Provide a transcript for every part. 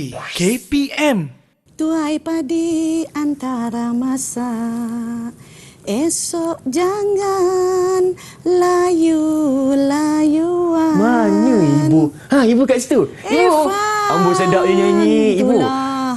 TV KPM. Tuai padi antara masa, esok jangan layu-layuan. Mana ibu? Ibu kat situ. Ibu. Amboi sedap dia nyanyi. Ibu.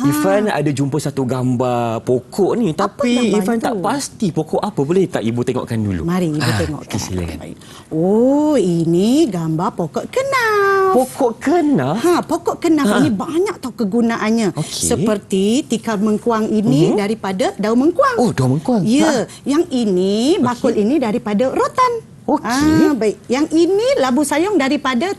Irfan ada jumpa satu gambar pokok ni, tapi Irfan tak pasti pokok apa. Boleh tak ibu tengokkan dulu? Mari ibu tengokkan. Okay, silakan. Oh, ini gambar pokok kenaf. Pokok kenaf? Pokok kenaf ini banyak tau kegunaannya. Okay. Seperti tikar mengkuang ini daripada daun mengkuang. Oh, daun mengkuang. Ya, yang ini bakul ini daripada rotan. Okey. Baik. Yang ini labu sayung daripada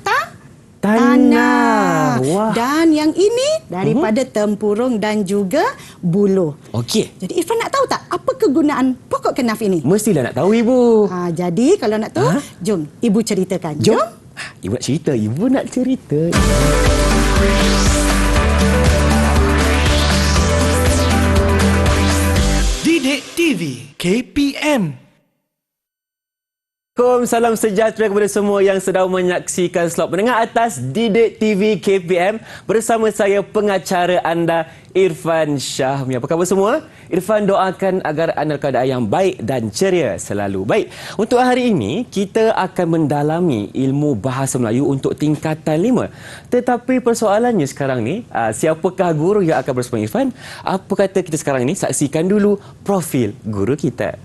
tanah. Wah. Dan yang ini daripada tempurung dan juga buluh. Okey. Jadi Irfan nak tahu tak apa kegunaan pokok kenaf ini? Mestilah nak tahu ibu. Jadi kalau nak tahu, jom ibu ceritakan. Jom. Ibu nak cerita. Ibu nak cerita. Didik TV KPM. Salam sejahtera kepada semua yang sedang menyaksikan slot menengah atas Didik TV KPM bersama saya pengacara anda Irfan Syahmi. Apa khabar semua? Irfan doakan agar anda keadaan yang baik dan ceria selalu. Baik, untuk hari ini kita akan mendalami ilmu bahasa Melayu untuk tingkatan 5. Tetapi persoalannya sekarang ni, siapakah guru yang akan bersama Irfan? Apa kata kita sekarang ini? Saksikan dulu profil guru kita.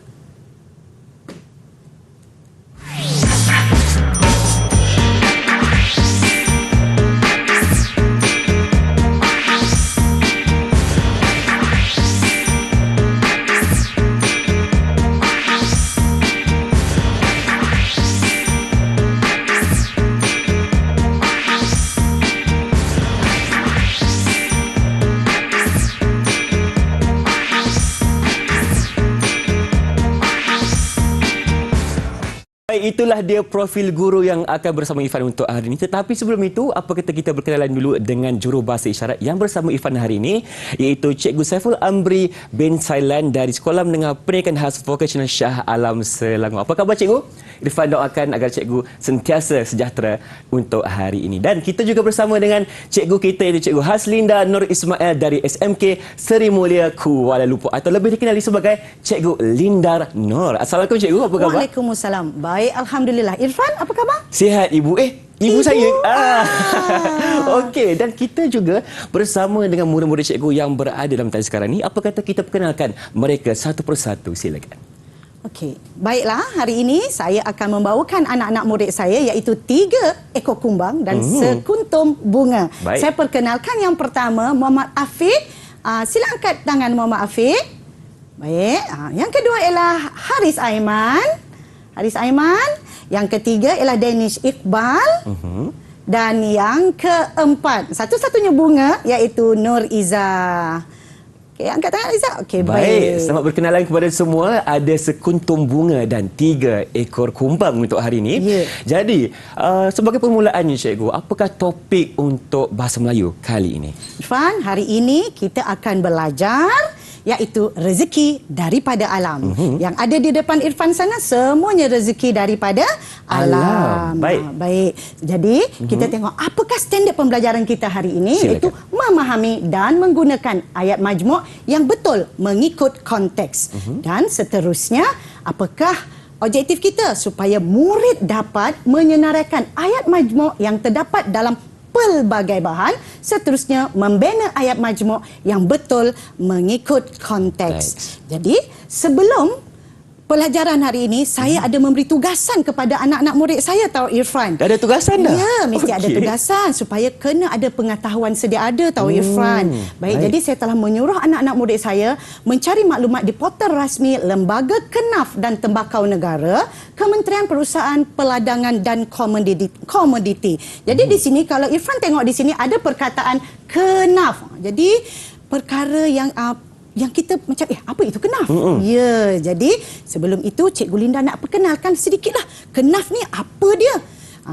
Itulah dia profil guru yang akan bersama Irfan untuk hari ini. Tetapi sebelum itu, apa kata kita berkenalan dulu dengan jurubahasa isyarat yang bersama Irfan hari ini, iaitu Cikgu Saiful Amri bin Sailan dari Sekolah Menengah Pendidikan Khas Vokasional Shah Alam Selangor. Apa khabar Cikgu? Irfan doakan agar Cikgu sentiasa sejahtera untuk hari ini. Dan kita juga bersama dengan Cikgu kita, iaitu Cikgu Haslinda Nur Ismail dari SMK Seri Mulia Kuala Lumpur, atau lebih dikenali sebagai Cikgu Lindar Nur. Assalamualaikum Cikgu, apa khabar? Waalaikumsalam. Baik, alhamdulillah. Irfan, apa khabar? Sihat Ibu. Ibu saya. Okey, dan kita juga bersama dengan murid-murid cikgu yang berada dalam talian sekarang ni. Apa kata kita perkenalkan mereka satu persatu? Silakan. Okey, baiklah, hari ini saya akan membawakan anak-anak murid saya, iaitu 3 ekor kumbang dan sekuntum bunga. Baik. Saya perkenalkan yang pertama, Muhammad Afiq. Sila angkat tangan Muhammad Afiq. Baik. Yang kedua ialah Haris Aiman. Haris Aiman. Yang ketiga ialah Danish Iqbal. Dan yang keempat, satu-satunya bunga, iaitu Nur Iza. Okey, angkat tangan Iza. Okey, baik. Selamat berkenalan kepada semua. Ada sekuntum bunga dan 3 ekor kumbang untuk hari ini. Ya. Jadi, sebagai permulaannya cikgu, apakah topik untuk bahasa Melayu kali ini? Irfan, hari ini kita akan belajar iaitu rezeki daripada alam. Yang ada di depan Irfan sana semuanya rezeki daripada alam. Baik. Jadi, kita tengok apakah standard pembelajaran kita hari ini. Silakan. Iaitu memahami dan menggunakan ayat majmuk yang betul mengikut konteks. Dan seterusnya, apakah objektif kita supaya murid dapat menyenaraikan ayat majmuk yang terdapat dalam pelbagai bahan, seterusnya membina ayat majmuk yang betul mengikut konteks. Jadi, sebelum pelajaran hari ini, saya ada memberi tugasan kepada anak-anak murid saya, tahu Irfan. Dah ada tugasan dah? Ya, mesti ada tugasan supaya kena ada pengetahuan sedia ada, tahu Irfan. Baik, jadi saya telah menyuruh anak-anak murid saya mencari maklumat di portal rasmi Lembaga Kenaf dan Tembakau Negara, Kementerian Perusahaan Peladangan dan Komoditi. Jadi di sini, kalau Irfan tengok di sini ada perkataan kenaf. Jadi perkara yang kita macam, apa itu kenaf? Ya, jadi sebelum itu Cikgu Linda nak perkenalkan sedikitlah. Kenaf ni apa dia?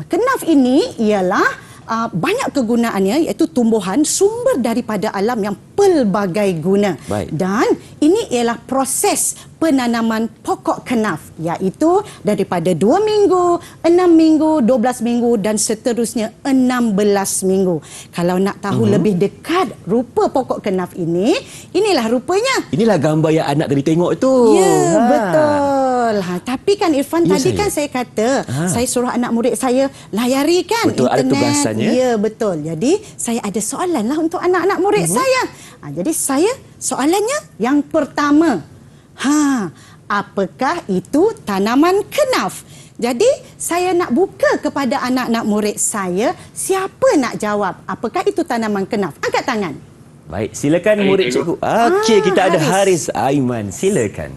Kenaf ini ialah banyak kegunaannya, iaitu tumbuhan sumber daripada alam yang pelbagai guna. Baik. Dan ini ialah proses penanaman pokok kenaf, iaitu daripada 2 minggu, 6 minggu, 12 minggu dan seterusnya 16 minggu. Kalau nak tahu lebih dekat rupa pokok kenaf ini, inilah rupanya. Inilah gambar yang anak tadi tengok tu. Ya, betul. Tapi kan Irfan, Ya, tadi saya. kan saya kata, saya suruh anak murid saya layari kan Betul, ada internet. tugasannya. Ya, betul. Jadi, saya ada soalan lah untuk anak-anak murid saya. Jadi, soalannya yang pertama. Apakah itu tanaman kenaf? Jadi, saya nak buka kepada anak-anak murid saya, siapa nak jawab apakah itu tanaman kenaf? Angkat tangan. Baik, silakan Baik, murid cikgu. cikgu. Okey, kita ada Haris. Haris Aiman. Silakan.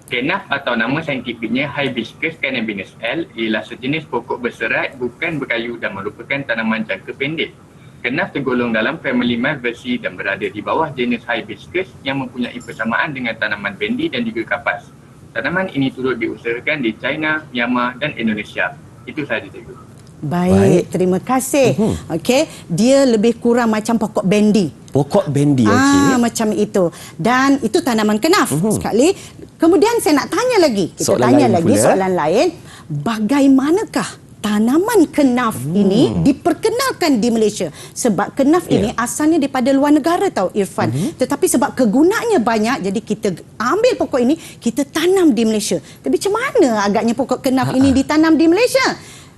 Kenaf atau nama saintifiknya Hibiscus cannabinus L ialah sejenis pokok berserat bukan berkayu dan merupakan tanaman jangka pendek. Kenaf tergolong dalam famili Malvaceae dan berada di bawah jenis Hibiscus yang mempunyai persamaan dengan tanaman bendi dan juga kapas. Tanaman ini turut diusahakan di China, Myanmar dan Indonesia. Itu sahaja, cikgu. Baik, terima kasih. Okey, dia lebih kurang macam pokok bendi. Pokok bendi, okey. Macam itu. Dan itu tanaman kenaf sekali. Kemudian saya nak tanya lagi. Kita Soalan tanya lain lagi pula. soalan lain. Bagaimanakah tanaman kenaf ini diperkenalkan di Malaysia? Sebab kenaf ini asalnya daripada luar negara tahu Irfan. Tetapi sebab kegunaannya banyak, jadi kita ambil pokok ini, kita tanam di Malaysia. Tapi macam mana agaknya pokok kenaf ini ditanam di Malaysia?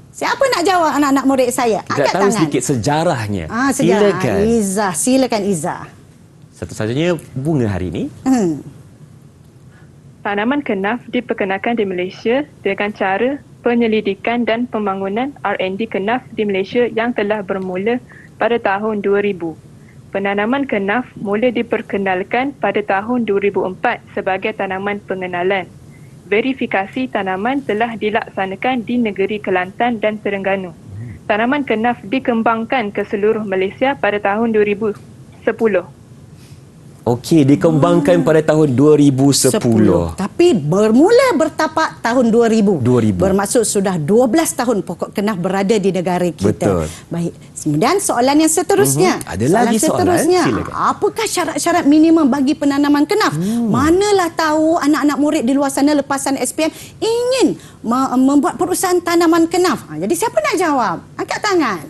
Siapa nak jawab anak-anak murid saya? Kita Angkat tahu tangan. sedikit sejarahnya. Sejarah. Silakan. Izzah, silakan Izzah. Satu-satunya bunga hari ini. Tanaman kenaf diperkenalkan di Malaysia dengan cara penyelidikan dan pembangunan R&D kenaf di Malaysia yang telah bermula pada tahun 2000. Penanaman kenaf mula diperkenalkan pada tahun 2004 sebagai tanaman pengenalan. Verifikasi tanaman telah dilaksanakan di negeri Kelantan dan Terengganu. Tanaman kenaf dikembangkan ke seluruh Malaysia pada tahun 2010. Okey, dikembangkan pada tahun 2010. Tapi bermula bertapak tahun 2000. 2000. Bermaksud sudah 12 tahun pokok kenaf berada di negara kita. Betul. Baik. Kemudian soalan yang seterusnya. Ada lagi soalan? seterusnya. Silakan. Apakah syarat-syarat minimum bagi penanaman kenaf? Manalah tahu anak-anak murid di luar sana lepasan SPM ingin membuat perusahaan tanaman kenaf. Jadi siapa nak jawab? Angkat tangan.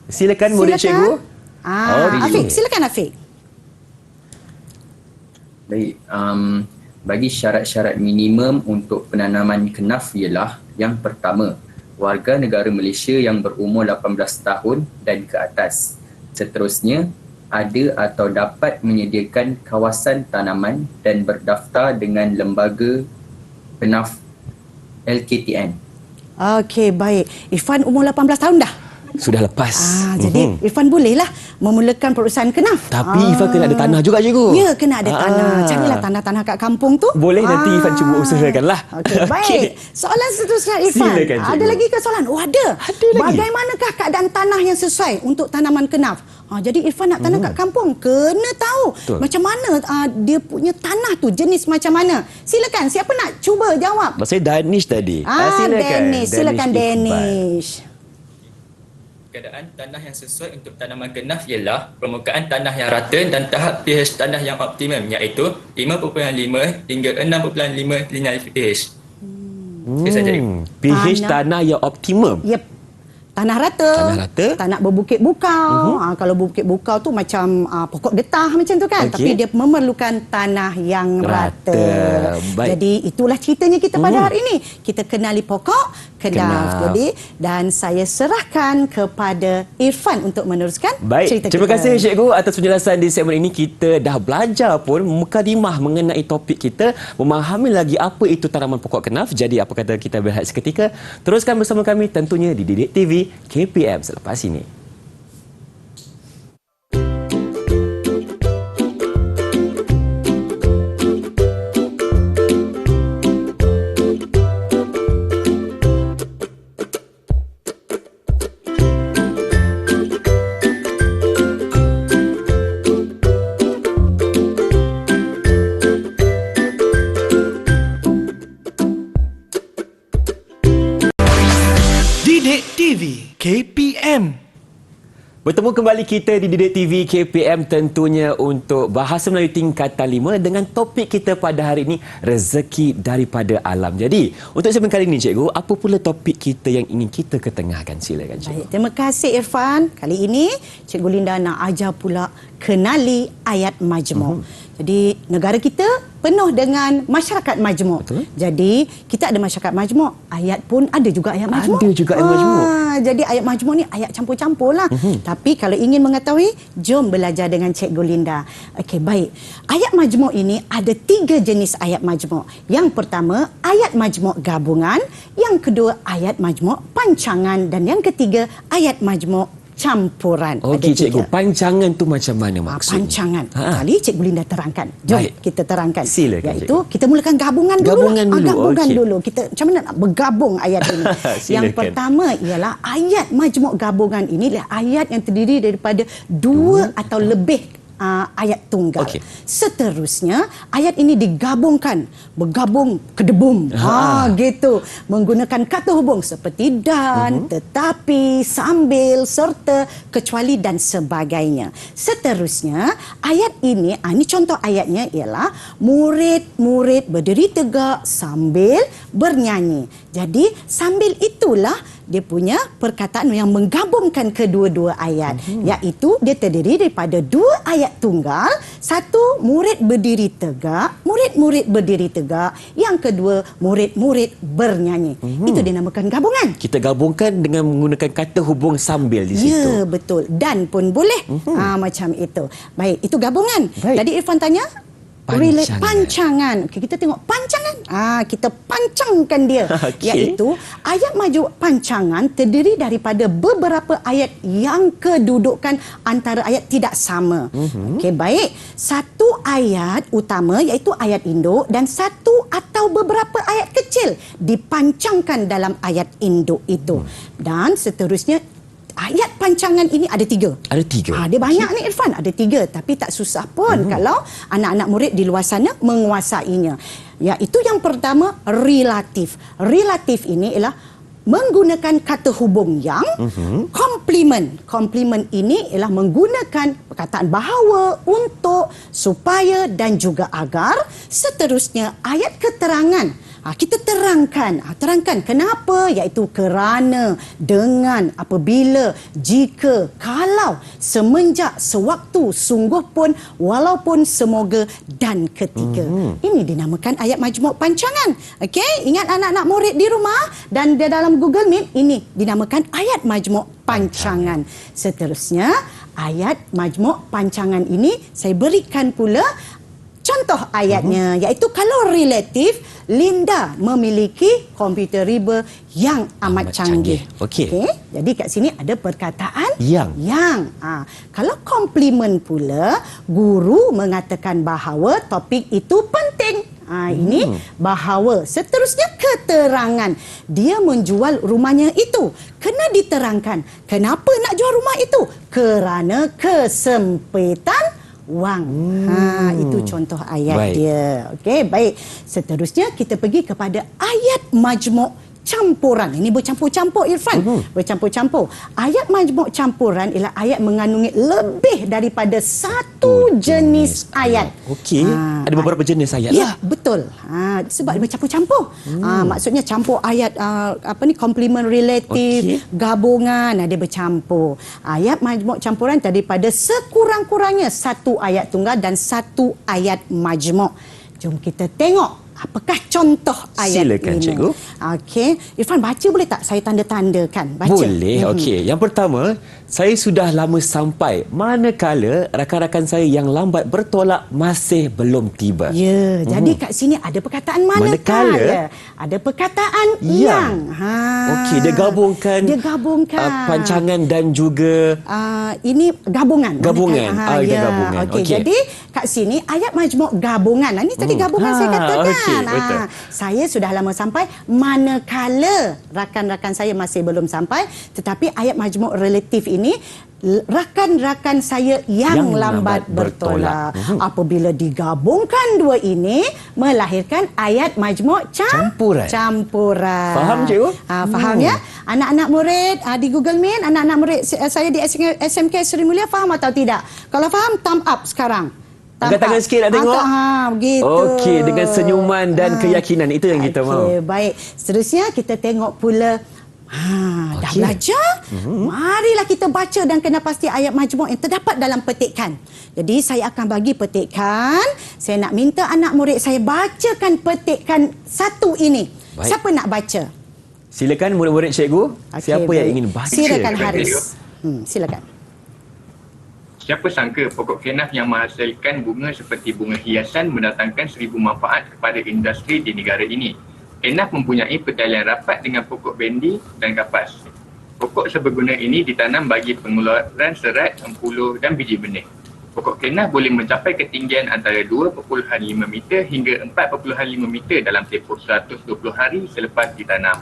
Silakan murid cikgu. Afiq, silakan Afiq. Baik, bagi syarat-syarat minimum untuk penanaman kenaf ialah yang pertama, warga negara Malaysia yang berumur 18 tahun dan ke atas. Seterusnya, ada atau dapat menyediakan kawasan tanaman dan berdaftar dengan lembaga kenaf LKTN. Okey, baik. Irfan umur 18 tahun dah? Sudah lepas. Jadi Irfan bolehlah memulakan perusahaan kenaf. Tapi Ifan kena ada tanah juga cikgu. Ya, kena ada tanah. Carilah tanah-tanah kat kampung tu. Boleh nanti Ifan cuba usahakanlah. Okey, baik. Soalan seterusnya Irfan. Silakan, cikgu. Ada lagi ke soalan? Ada. Ada lagi. Bagaimanakah keadaan tanah yang sesuai untuk tanaman kenaf? Jadi Irfan nak tanam kat kampung, kena tahu Betul. macam mana dia punya tanah tu, jenis macam mana. Silakan, siapa nak cuba jawab? Maksudnya Danish tadi. Danish. Silakan Iqbal. Danish. Keadaan tanah yang sesuai untuk tanaman kenaf ialah permukaan tanah yang rata dan tahap pH tanah yang optimum iaitu 5.5 hingga 6.5 linear pH. Itu saja. pH tanah yang optimum. Yep. Tanah rata. Tanah rata. Tak nak berbukit bukau. Kalau berbukit bukau tu macam pokok getah macam tu kan. Okey. Tapi dia memerlukan tanah yang rata. Baik. Jadi itulah ceritanya kita pada hari ini. Kita kenali pokok kenaf. Kenaf. Jadi dan saya serahkan kepada Irfan untuk meneruskan Baik, cerita terima kita. kasih cikgu atas penjelasan di segmen ini. Kita dah belajar pun mukadimah mengenai topik kita, memahami lagi apa itu tanaman pokok kenaf. Jadi apa kata kita berehat seketika, teruskan bersama kami tentunya di Didik TV KPM selepas ini. Didik TV KPM. Bertemu kembali kita di Didik TV KPM tentunya untuk Bahasa Melayu Tingkatan 5 dengan topik kita pada hari ini, rezeki daripada alam. Jadi, untuk segmen kali ini Cikgu, apa pula topik kita yang ingin kita ketengahkan? Silakan Cikgu. Baik, terima kasih Irfan. Kali ini Cikgu Linda nak ajar pula kenali ayat majmuk. Jadi negara kita penuh dengan masyarakat majmuk. Betul. Jadi kita ada masyarakat majmuk, ayat pun ada juga ayat majmuk. Ada juga ayat majmuk. Jadi ayat majmuk ni ayat campur-campur lah. Tapi kalau ingin mengetahui, jom belajar dengan Cikgu Linda. Okey, baik. Ayat majmuk ini ada 3 jenis ayat majmuk. Yang pertama, ayat majmuk gabungan. Yang kedua, ayat majmuk pancangan. Dan yang ketiga, ayat majmuk campuran. Okey Ada 3. Cikgu, pancangan tu macam mana maksudnya? Pancangan. Kali Cikgu Linda terangkan. Jom Baik. kita terangkan. Silakan, Iaitu Cikgu. kita mulakan gabungan dulu. Gabungan dulu, Gabungan okey. dulu. Kita macam mana nak bergabung ayat ini? Yang Silakan. pertama ialah ayat majmuk gabungan ini adalah ayat yang terdiri daripada 2 atau lebih ayat tunggal. Okey. Seterusnya ayat ini digabungkan, bergabung kedebum. Gitu. Menggunakan kata hubung seperti dan, tetapi, sambil, serta, kecuali dan sebagainya. Seterusnya ayat ini, ini contoh ayatnya ialah murid-murid berdiri tegak sambil bernyanyi. Jadi sambil itulah dia punya perkataan yang menggabungkan kedua-dua ayat, iaitu dia terdiri daripada 2 ayat tunggal, satu murid berdiri tegak, murid-murid berdiri tegak, yang kedua murid-murid bernyanyi. Itu dinamakan gabungan. Kita gabungkan dengan menggunakan kata hubung sambil di situ. Ya, betul. Dan pun boleh. Macam itu. Baik, itu gabungan. Baik. Tadi Irfan tanya Pancangan. pancangan. Okey, kita tengok pancangan. Kita pancangkan dia. Okey. Iaitu ayat majmuk pancangan terdiri daripada beberapa ayat yang kedudukan antara ayat tidak sama. Okey, baik. Satu ayat utama iaitu ayat induk dan satu atau beberapa ayat kecil dipancangkan dalam ayat induk itu. Dan seterusnya ayat pancangan ini ada 3. Ada 3. Dia banyak ni Irfan, ada 3, tapi tak susah pun kalau anak-anak murid di luar sana menguasainya. Iaitu yang pertama, relatif. Relatif ini ialah menggunakan kata hubung yang komplement. Komplement ini ialah menggunakan perkataan bahawa, untuk, supaya dan juga agar. Seterusnya ayat keterangan. Kita terangkan. Terangkan kenapa, iaitu kerana, dengan, apabila, jika, kalau, semenjak, sewaktu, sungguh pun, walaupun, semoga dan ketika. Ini dinamakan ayat majmuk pancangan. Okey, ingat anak-anak murid di rumah dan di dalam Google Meet, ini dinamakan ayat majmuk pancangan. Seterusnya, ayat majmuk pancangan ini saya berikan pula contoh ayatnya, iaitu kalau relatif, Linda memiliki komputer riba yang amat canggih. Okey. Jadi kat sini ada perkataan yang. Kalau komplement pula, guru mengatakan bahawa topik itu penting. Ini bahawa. Seterusnya keterangan. Dia menjual rumahnya itu. Kena diterangkan. Kenapa nak jual rumah itu? Kerana kesempitan wang. Itu contoh ayat dia. Okey, baik. Seterusnya kita pergi kepada ayat majmuk campuran. Ini bercampur-campur Irfan. Bercampur-campur. Ayat majmuk campuran ialah ayat mengandungi lebih daripada satu jenis ayat. Okey. Ada beberapa jenis ayat ya, lah. betul. Sebab dia bercampur-campur. Maksudnya campur ayat komplement relatif, gabungan, dia bercampur. Ayat majmuk campuran daripada sekurang-kurangnya 1 ayat tunggal dan 1 ayat majmuk. Jom kita tengok apakah contoh ayat Silakan, ini. Cikgu. Okey, Irfan baca boleh tak saya tanda-tandakan? Baca. Boleh. Okey. Yang pertama, saya sudah lama sampai, manakala rakan-rakan saya yang lambat bertolak masih belum tiba. Ya, jadi kat sini ada perkataan manakala. Ada perkataan yang. Okey, dia gabungkan pancangan dan juga ini gabungan. Gabungan. Ya. Gabungan. Okey, jadi kat sini ayat majmuk gabungan. Ini tadi gabungan saya katakan. Okey, betul. Saya sudah lama sampai, manakala rakan-rakan saya masih belum sampai, tetapi ayat majmuk relatif ini rakan-rakan saya yang lambat bertolak. Apabila digabungkan 2 ini melahirkan ayat majmuk campuran. Faham, Cikgu? Faham ya? Anak-anak murid di Google Meet, anak-anak murid saya di SMK Seri Mulia faham atau tidak? Kalau faham, thumb up sekarang. Angkat tangan sikit nak tengok. Begitu. Okey, dengan senyuman dan keyakinan. Itu yang kita mahu. Okey, baik. Seterusnya kita tengok pula dah belajar. Marilah kita baca dan kena pasti ayat majmuk yang terdapat dalam petikan. Jadi saya akan bagi petikan. Saya nak minta anak murid saya bacakan petikan satu ini. Baik. Siapa nak baca? Silakan murid-murid cikgu. Siapa yang baik. ingin baca? Silakan Haris. Silakan. Siapa sangka pokok kenaf yang menghasilkan bunga seperti bunga hiasan mendatangkan 1000 manfaat kepada industri di negara ini. Kenaf mempunyai pertalian rapat dengan pokok bendi dan kapas. Pokok seberguna ini ditanam bagi pengeluaran serat, empulo dan biji benih. Pokok kenaf boleh mencapai ketinggian antara 2.5 meter hingga 4.5 meter dalam tempoh 120 hari selepas ditanam.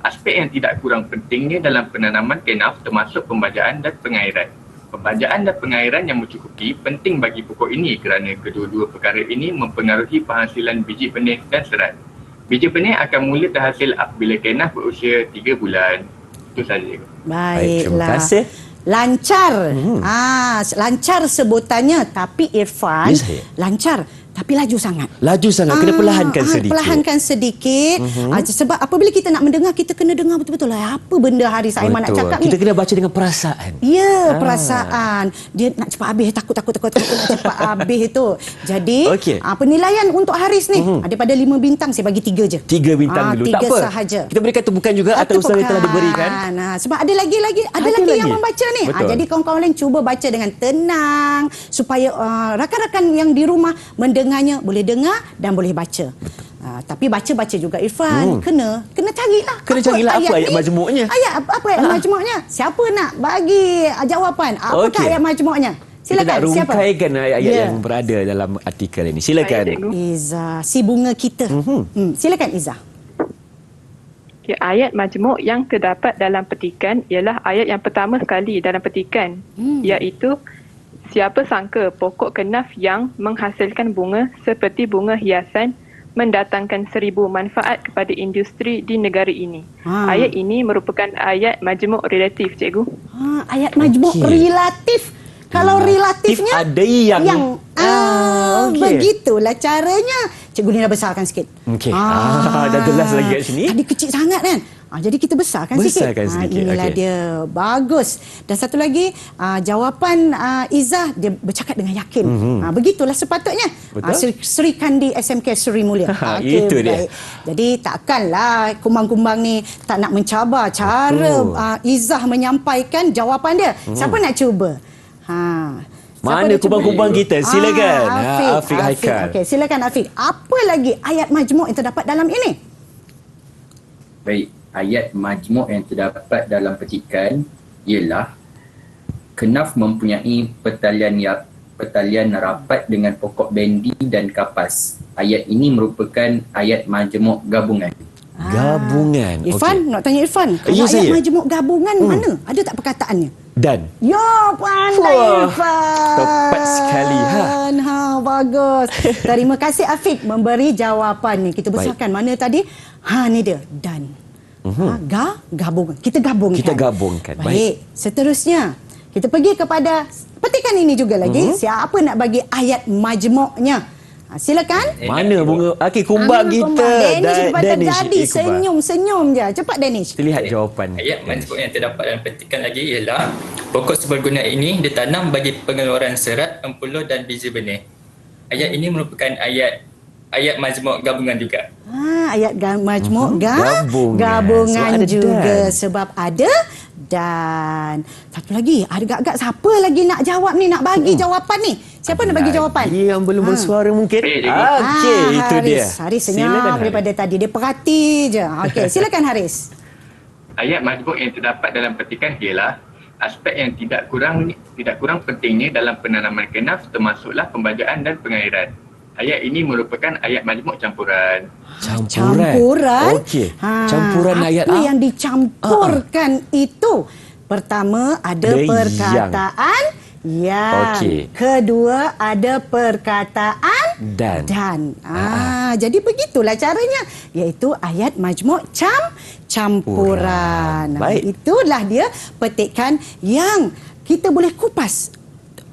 Aspek yang tidak kurang pentingnya dalam penanaman kenaf termasuk pembajaan dan pengairan. Pembajaan dan pengairan yang mencukupi penting bagi pokok ini kerana kedua-dua perkara ini mempengaruhi penghasilan biji benih dan serat. Biji benih akan mula terhasil apabila kenaf berusia 3 bulan. Itu saja. Baiklah. Terima kasih. Lancar. Lancar sebutannya, tapi Irfan Ya, saya. lancar tapi laju sangat. Laju sangat. Kena perlahankan sedikit. Perlahankan sedikit. Sebab apabila kita nak mendengar, kita kena dengar betul-betul lah apa benda Haris Aiman nak cakap Kita ni. kena baca dengan perasaan. Ya, perasaan. Dia nak cepat habis, takut nak cepat habis itu. Jadi, Okey. penilaian untuk Haris ni, daripada 5 bintang, saya bagi 3 je. 3 bintang dulu. 3 Tak apa. sahaja. Kita berikan tepukan juga atas usaha yang telah diberikan. Sebab ada lagi yang membaca ni. Betul. Jadi kawan-kawan lain cuba baca dengan tenang supaya rakan-rakan yang di rumah mendengarnya boleh dengar dan boleh baca. Tapi baca-baca juga Irfan. Kena carilah. Kena carilah apa ayat ni? majmuknya. Apa ayat majmuknya? Siapa nak bagi jawapan? Apakah Okey. ayat majmuknya? Kita nak Silakan. Siapa? rungkaikan ayat-ayat Ya. yang berada dalam artikel ini. Silakan. Baik, cikgu. Izzah, si bunga kita. Silakan Izzah. Okay, ayat majmuk yang terdapat dalam petikan ialah ayat yang pertama sekali dalam petikan, iaitu siapa sangka pokok kenaf yang menghasilkan bunga seperti bunga hiasan mendatangkan 1000 manfaat kepada industri di negara ini. Ayat ini merupakan ayat majmuk relatif, cikgu. Ayat majmuk Okey. relatif. Kalau relatifnya ada yang okey. begitulah caranya. Cikgu ni dah besarkan sikit. Okey. Dah jelas lagi kat sini. Tadi kecil sangat kan? Jadi kita besarkan sikit. Besarkan sedikit, Inilah okey. dia. Bagus. Dan satu lagi, jawapan Izzah, dia bercakap dengan yakin. Begitulah sepatutnya. Betul. Sri Kandi SMK Seri Mulia. Itu dia. Baik. Jadi takkanlah kumbang-kumbang ni tak nak mencabar cara Izzah menyampaikan jawapan dia. Siapa nak cuba? Mana kubang-kubang kita? Silakan. Afiq Haikal. Okey, silakan Afiq. Apa lagi ayat majmuk yang terdapat dalam ini? Baik, ayat majmuk yang terdapat dalam petikan ialah kenaf mempunyai pertalian rapat dengan pokok bendi dan kapas. Ayat ini merupakan ayat majmuk gabungan. Gabungan. Irfan, nak tanya Irfan. Kalau Ya, ayat saya. majmuk gabungan mana? Ada tak perkataannya? Dan. Ya, pandai Wah, Irfan. tepat sekali, Bagus. Terima kasih Afiq memberi jawapan ni. Kita besarkan mana tadi? Ni dia. Dan. Gabungan. Kita gabungkan. Kita gabungkan. Baik. Seterusnya, kita pergi kepada petikan ini juga lagi. Siapa nak bagi ayat majmuknya? Silakan. Mana bunga? Okey, kumbang kita. Danish lepas Danish. terjadi. Senyum-senyum je. Cepat Danish. Kita lihat jawapan. Ayat majmuk yang terdapat dalam petikan lagi ialah pokok seberguna ini ditanam bagi pengeluaran serat, empulo dan biji benih. Ayat ini merupakan ayat majmuk gabungan juga. Ayat majmuk So, gabungan ada juga dan. sebab ada dan satu lagi agak-agak siapa lagi nak jawab ni, nak bagi jawapan ni? Siapa nak bagi jawapan? Dia yang belum bersuara mungkin. Cikgu. Okey, itu dia. Haris senyap Silakan, Haris. daripada tadi, dia perhati je. Okey, silakan Haris. Ayat majmuk yang terdapat dalam petikan ialah aspek yang tidak kurang pentingnya dalam penanaman kenaf termasuklah pembajaan dan pengairan. Ayat ini merupakan ayat majmuk campuran. Campuran. Okey. Campuran ayat apa yang dicampurkan itu? Pertama ada Ada perkataan yang. Okey. Kedua ada perkataan Dan. Jadi begitulah caranya, iaitu ayat majmuk campuran. Baik. Itulah dia petikan yang kita boleh kupas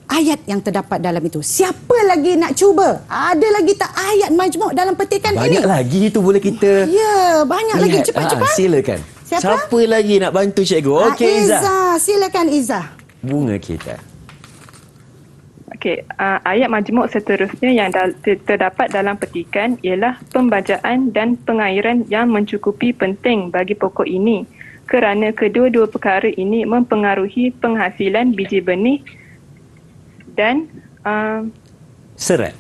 ayat yang terdapat dalam itu. Siapa lagi nak cuba? Ada lagi tak ayat majmuk dalam petikan ini? Banyak lagi itu boleh kita Ya, banyak lagi. Cepat-cepat. Silakan. Siapa lagi nak bantu cikgu? Okey, Izzah. Silakan Izzah. Bunga kita. Okey, ayat majmuk seterusnya yang terdapat dalam petikan ialah pembajaan dan pengairan yang mencukupi penting bagi pokok ini kerana kedua-dua perkara ini mempengaruhi penghasilan biji benih dan Serat.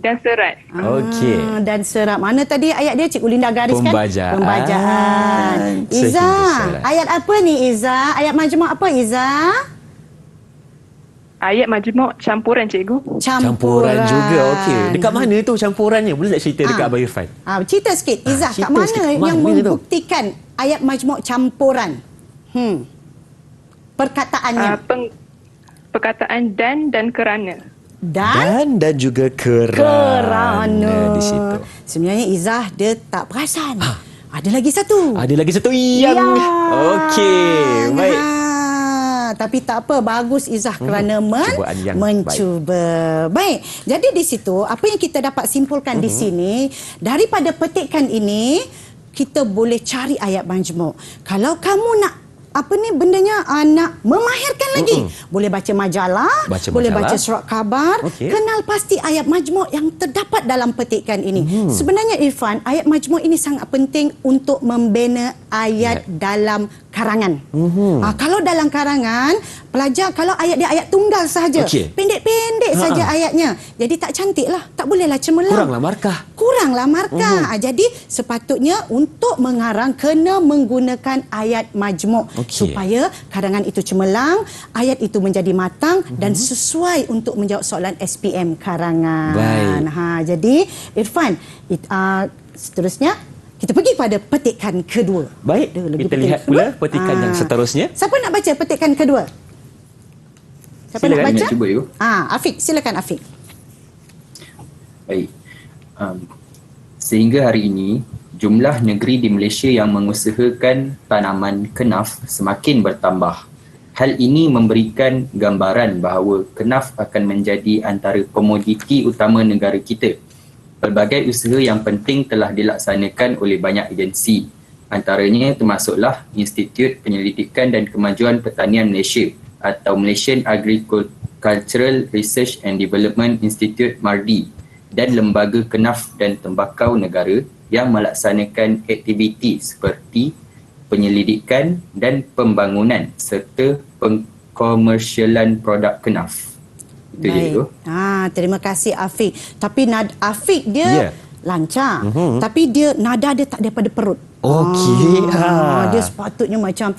serat. Okey. Dan serat. Mana tadi ayat dia Cikgu Linda gariskan? Pembajaan. Izzah, ayat apa ni Izzah? Ayat majmuk apa Izzah? Ayat majmuk campuran cikgu. Campuran juga. Okey. Dekat mana tu campurannya? Boleh tak cerita dekat Abang Irfan? Cerita sikit Izzah, kat cerita mana sikit. yang Mana tu? membuktikan ayat majmuk campuran? Perkataannya. Perkataan dan kerana. Dan Dan juga kerana di situ. Sebenarnya Izzah dia tak perasan. Ada lagi satu. Ada lagi satu yang. Okey. Baik. Tapi tak apa, bagus Izzah kerana cubaan yang mencuba. Baik. Jadi di situ apa yang kita dapat simpulkan di sini, daripada petikan ini kita boleh cari ayat majmuk. Kalau kamu nak bendanya nak memahirkan lagi, boleh baca majalah, boleh baca surat khabar, kenal pasti ayat majmuk yang terdapat dalam petikan ini. Sebenarnya Irfan, ayat majmuk ini sangat penting untuk membina ayat dalam karangan. Kalau dalam karangan, pelajar kalau ayat dia ayat tunggal sahaja, pendek-pendek saja ayatnya, jadi tak cantik lah, tak bolehlah cemerlang. Kuranglah markah. Jadi sepatutnya untuk mengarang kena menggunakan ayat majmuk supaya karangan itu cemerlang, ayat itu menjadi matang dan sesuai untuk menjawab soalan SPM karangan. Jadi Irfan, seterusnya kita pergi pada petikan kedua. Baik, kita lihat pula petikan yang seterusnya. Siapa nak baca petikan kedua? Siapa silakan nak baca? Cuba you. Afiq, silakan Afiq. Baik. Sehingga hari ini, jumlah negeri di Malaysia yang mengusahakan tanaman kenaf semakin bertambah. Hal ini memberikan gambaran bahawa kenaf akan menjadi antara komoditi utama negara kita. Pelbagai usaha yang penting telah dilaksanakan oleh banyak agensi. Antaranya termasuklah Institut Penyelidikan dan Kemajuan Pertanian Malaysia atau Malaysian Agricultural Research and Development Institute MARDI dan Lembaga Kenaf dan Tembakau Negara yang melaksanakan aktiviti seperti penyelidikan dan pembangunan serta pengkomersialan produk kenaf. Itu je tu. Terima kasih Afiq. Tapi Afiq dia lancar. Tapi dia nada dia tak daripada perut. Okey. Dia sepatutnya macam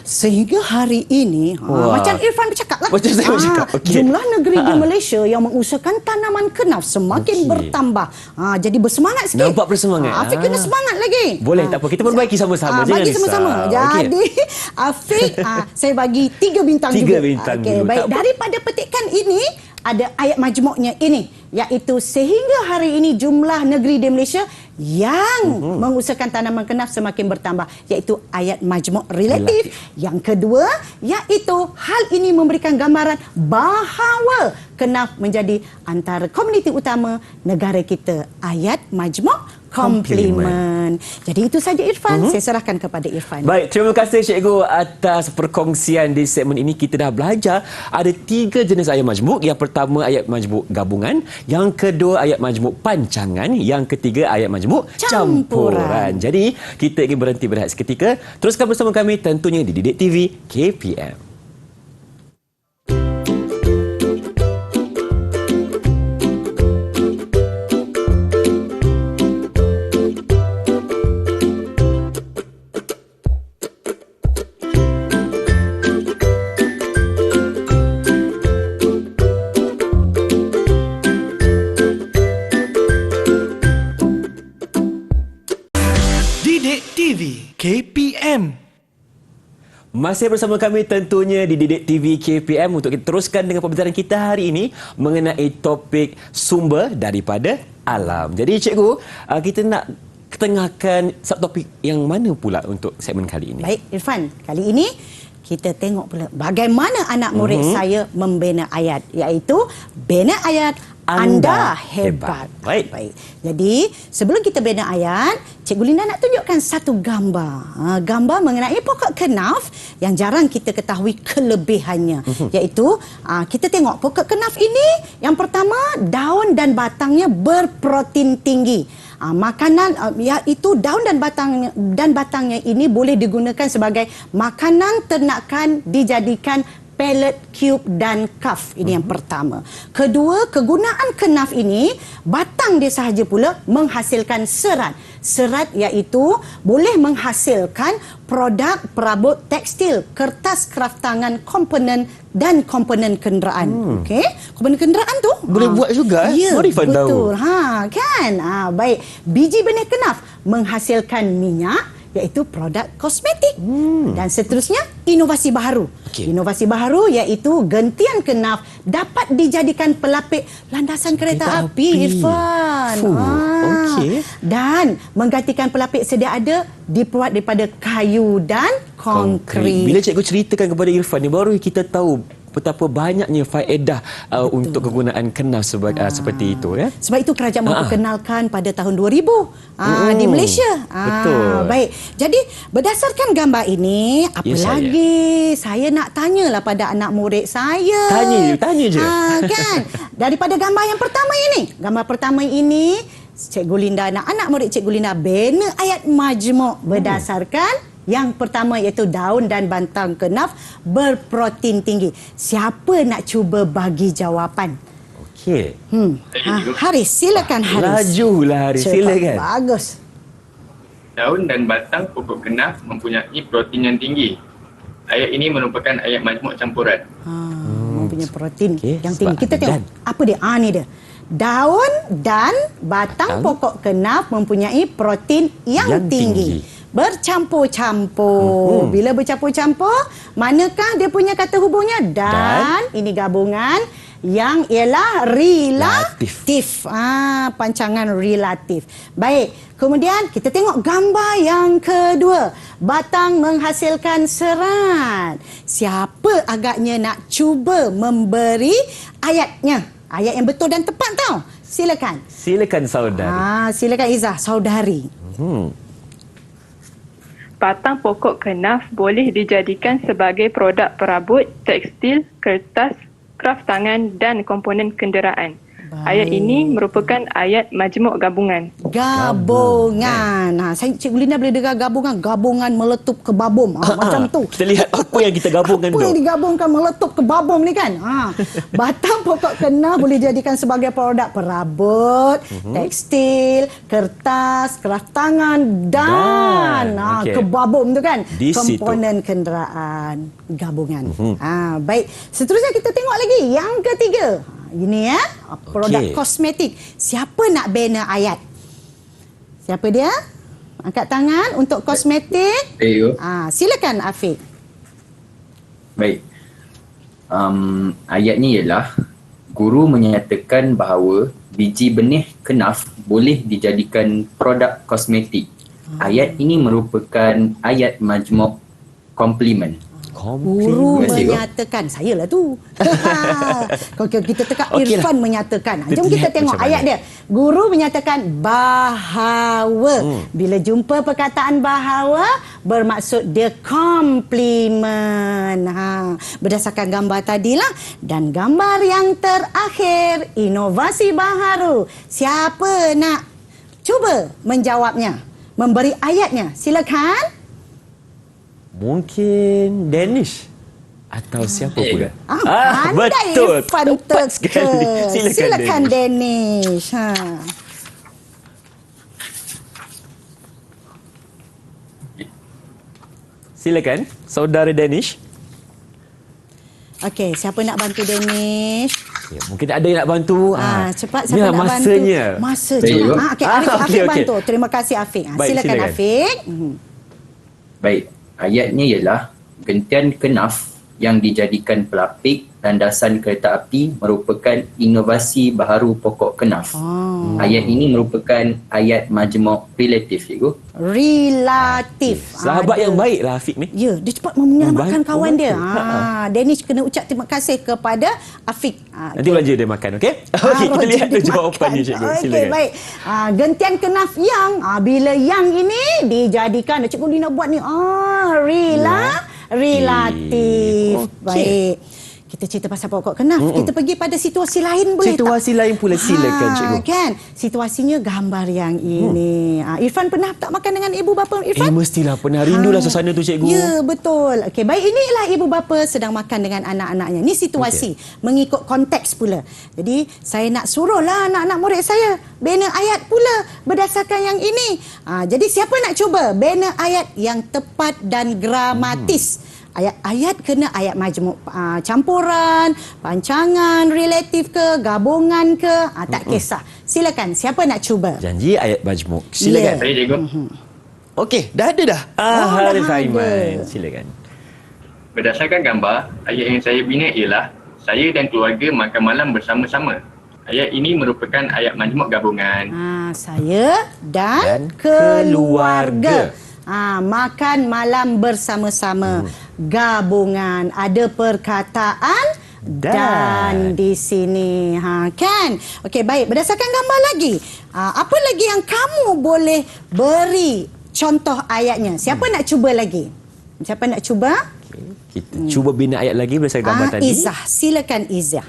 sehingga hari ini macam Irfan bercakap lah. Macam saya bercakap. Jumlah negeri di Malaysia yang mengusahakan tanaman kenaf semakin bertambah. Jadi bersemangat sikit. Nampak bersemangat. Afiq kena semangat lagi. Boleh, tak apa. Kita perbaiki sama-sama. Bagi sama-sama. Jadi Afiq, saya bagi 3 bintang juga. 3 bintang dulu. Baik, daripada petikan ini ada ayat majmuknya ini, iaitu sehingga hari ini jumlah negeri di Malaysia yang mengusahakan tanaman kenaf semakin bertambah, iaitu ayat majmuk relatif. Yang kedua, iaitu hal ini memberikan gambaran bahawa kenaf menjadi antara komuniti utama negara kita. Ayat majmuk komplimen. Jadi itu saja Irfan. Saya serahkan kepada Irfan. Baik, terima kasih cikgu atas perkongsian di segmen ini. Kita dah belajar ada 3 jenis ayat majmuk. Yang pertama ayat majmuk gabungan, yang kedua ayat majmuk pancangan, yang ketiga ayat majmuk campuran. Jadi kita ingin berhenti berehat seketika. Teruskan bersama kami tentunya di Didik TV KPM. Didik TV KPM. Masih bersama kami tentunya di Didik TV KPM untuk kita teruskan dengan pembincangan kita hari ini mengenai topik sumber daripada alam. Jadi cikgu, kita nak ketengahkan subtopik yang mana pula untuk segmen kali ini? Baik, Irfan. Kali ini kita tengok pula bagaimana anak murid saya membina ayat, iaitu bina ayat anda hebat. Baik. Jadi, sebelum kita bina ayat, Cikgu Linda nak tunjukkan satu gambar. Gambar mengenai pokok kenaf yang jarang kita ketahui kelebihannya. Iaitu, kita tengok pokok kenaf ini, yang pertama, daun dan batangnya berprotein tinggi. Makanan iaitu daun dan batangnya ini boleh digunakan sebagai makanan ternakan, dijadikan pellet, cube dan cuff. Ini yang pertama. Kedua, kegunaan kenaf ini, batang dia sahaja pula menghasilkan serat. Serat iaitu boleh menghasilkan produk perabot tekstil, kertas kraftangan, komponen dan komponen kenderaan. Okey, komponen kenderaan tu Boleh buat juga. Ya, Baru Irfan betul. tahu. Kan? Baik. Biji benih kenaf menghasilkan minyak, iaitu produk kosmetik. Dan seterusnya, inovasi baharu. Okey. Inovasi baharu iaitu gentian kenaf dapat dijadikan pelapik landasan kereta api, Irfan. Okey. Dan menggantikan pelapik sedia ada dibuat daripada kayu dan konkrit. Bila cikgu ceritakan kepada Irfan ni, baru kita tahu betapa banyaknya faedah untuk kegunaan kenaf seperti itu. Ya? Sebab itu kerajaan memperkenalkan pada tahun 2000 di Malaysia. Betul. Baik. Jadi berdasarkan gambar ini, apa lagi saya nak tanyalah pada anak murid saya. Tanya je. Kan? Daripada gambar yang pertama ini. Gambar pertama ini, Cikgu Linda nak anak murid Cikgu Linda bina ayat majmuk berdasarkan yang pertama iaitu daun dan batang kenaf berprotein tinggi. Siapa nak cuba bagi jawapan? Okey. Haris, silakan Haris. Lajulah Haris, silakan. Bagus. Daun dan batang pokok kenaf mempunyai protein yang tinggi. Ayat ini merupakan ayat majmuk campuran. Mempunyai protein yang sebab tinggi. Kita tengok apa dia? Ni dia. Daun dan batang pokok kenaf mempunyai protein yang tinggi. Bercampur-campur. Bila bercampur-campur, manakah dia punya kata hubungnya? Dan ini gabungan yang ialah relatif. Pancangan relatif. Baik. Kemudian kita tengok gambar yang kedua. Batang menghasilkan serat. Siapa agaknya nak cuba memberi ayatnya? Ayat yang betul dan tepat tau. Silakan. Silakan saudari. Silakan Izzah, saudari. Batang pokok kenaf boleh dijadikan sebagai produk perabot, tekstil, kertas, kraftangan dan komponen kenderaan. Ayat ini merupakan ayat majmuk gabungan. Gabungan. Cikgu Linda boleh dengar gabungan. Gabungan meletup ke babum. Macam tu. Kita lihat apa yang kita gabungkan Apa tu. yang digabungkan meletup ke babum ni kan? Batang pokok kenaf boleh dijadikan sebagai produk perabot, tekstil, kertas, kraftangan dan ke babum tu kan? Di komponen kenderaan. Gabungan. Baik. Seterusnya kita tengok lagi. Yang ketiga. Ini produk kosmetik. Siapa nak bina ayat? Siapa dia? Angkat tangan untuk kosmetik. Silakan Afiq. Baik. Ayat ni ialah guru menyatakan bahawa biji benih kenaf boleh dijadikan produk kosmetik. Ayat ini merupakan ayat majmuk komplement. Guru menyatakan. Sayalah tu. Kalau kita tekak Irfan menyatakan. Jom kita tengok ayat dia. Guru menyatakan bahawa. Bila jumpa perkataan bahawa, bermaksud dia komplimen. Berdasarkan gambar tadilah. Dan gambar yang terakhir, inovasi baharu. Siapa nak cuba menjawabnya? Memberi ayatnya. Silakan. Mungkin Danish atau siapa pula? Betul. Tepat sekali. Silakan Danish. Silakan saudara Danish. Okey, siapa nak bantu Danish? Mungkin ada yang nak bantu. Cepat siapa nak masanya. bantu? Masa je. Afiq bantu. Terima kasih Afiq. Baik, silakan Afiq. Baik. Ayatnya ialah gentian kenaf yang dijadikan pelapik landasan kereta api merupakan inovasi baharu pokok kenaf. Ayat ini merupakan ayat majmuk relatif, cikgu. Relatif. Sahabat yang baik lah Afiq ni. Ya, dia cepat menyelamatkan Baik, kawan dia. betul. Danish kena ucap terima kasih kepada Afiq. Nanti belanja dia makan, okey? Okey, kita lihat tu jawapannya, cikgu. Okey, Silakan. baik. Gentian kenaf yang, bila yang ini dijadikan, Cikgu Lina buat ni, relatif. Okey. Baik. Kita cerita pasal pokok kenaf. Kita pergi pada situasi lain boleh tak? Situasi lain pula, silakan, cikgu. Kan? Situasinya gambar yang ini. Irfan pernah tak makan dengan ibu bapa Irfan? Mestilah pernah. Rindulah suasana tu, cikgu. Ya, betul. Okey, baik, inilah ibu bapa sedang makan dengan anak-anaknya. Ini situasi mengikut konteks pula. Jadi, saya nak suruhlah anak-anak murid saya bina ayat pula berdasarkan yang ini. Jadi, siapa nak cuba bina ayat yang tepat dan gramatis? Ayat-ayat kena ayat majmuk, campuran, pancangan, relatif ke, gabungan ke, tak kisah. Silakan, siapa nak cuba? Janji ayat majmuk. Silakan. Saya cikgu. Okey, dah ada dah. Harif Aiman. Silakan. Berdasarkan gambar, ayat yang saya bina ialah saya dan keluarga makan malam bersama-sama. Ayat ini merupakan ayat majmuk gabungan. Saya dan Dan keluarga. keluarga. Makan malam bersama-sama. Gabungan. Ada perkataan dan di sini. Kan? Okey, baik. Berdasarkan gambar lagi. Apa lagi yang kamu boleh beri contoh ayatnya? Siapa nak cuba lagi? Siapa nak cuba? Okey, kita cuba bina ayat lagi berdasarkan gambar tadi. Izzah. Silakan Izzah.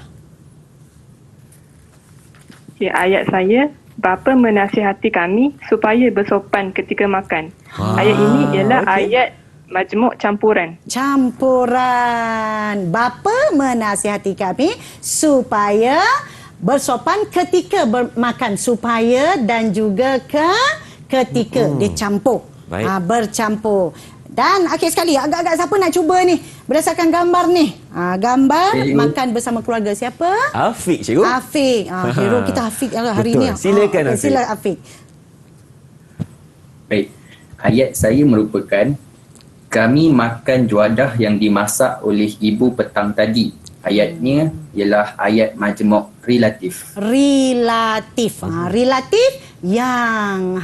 Okay, ayat saya, bapa menasihati kami supaya bersopan ketika makan. Ayat ini ialah ayat majmuk campuran. Campuran. Bapa menasihati kami supaya bersopan ketika makan, supaya dan juga ketika dia campur. Baik. Bercampur. Dan akhir sekali, agak-agak siapa nak cuba ni berdasarkan gambar ni? Gambar makan bersama keluarga siapa? Afiq, cikgu. Afiq. Hero kita Afiq hari Betul. ni. Silakan, Afiq. Sila Afiq. Baik, ayat saya merupakan kami makan juadah yang dimasak oleh ibu petang tadi. Ayatnya ialah ayat majmuk relatif. Relatif. Relatif yang.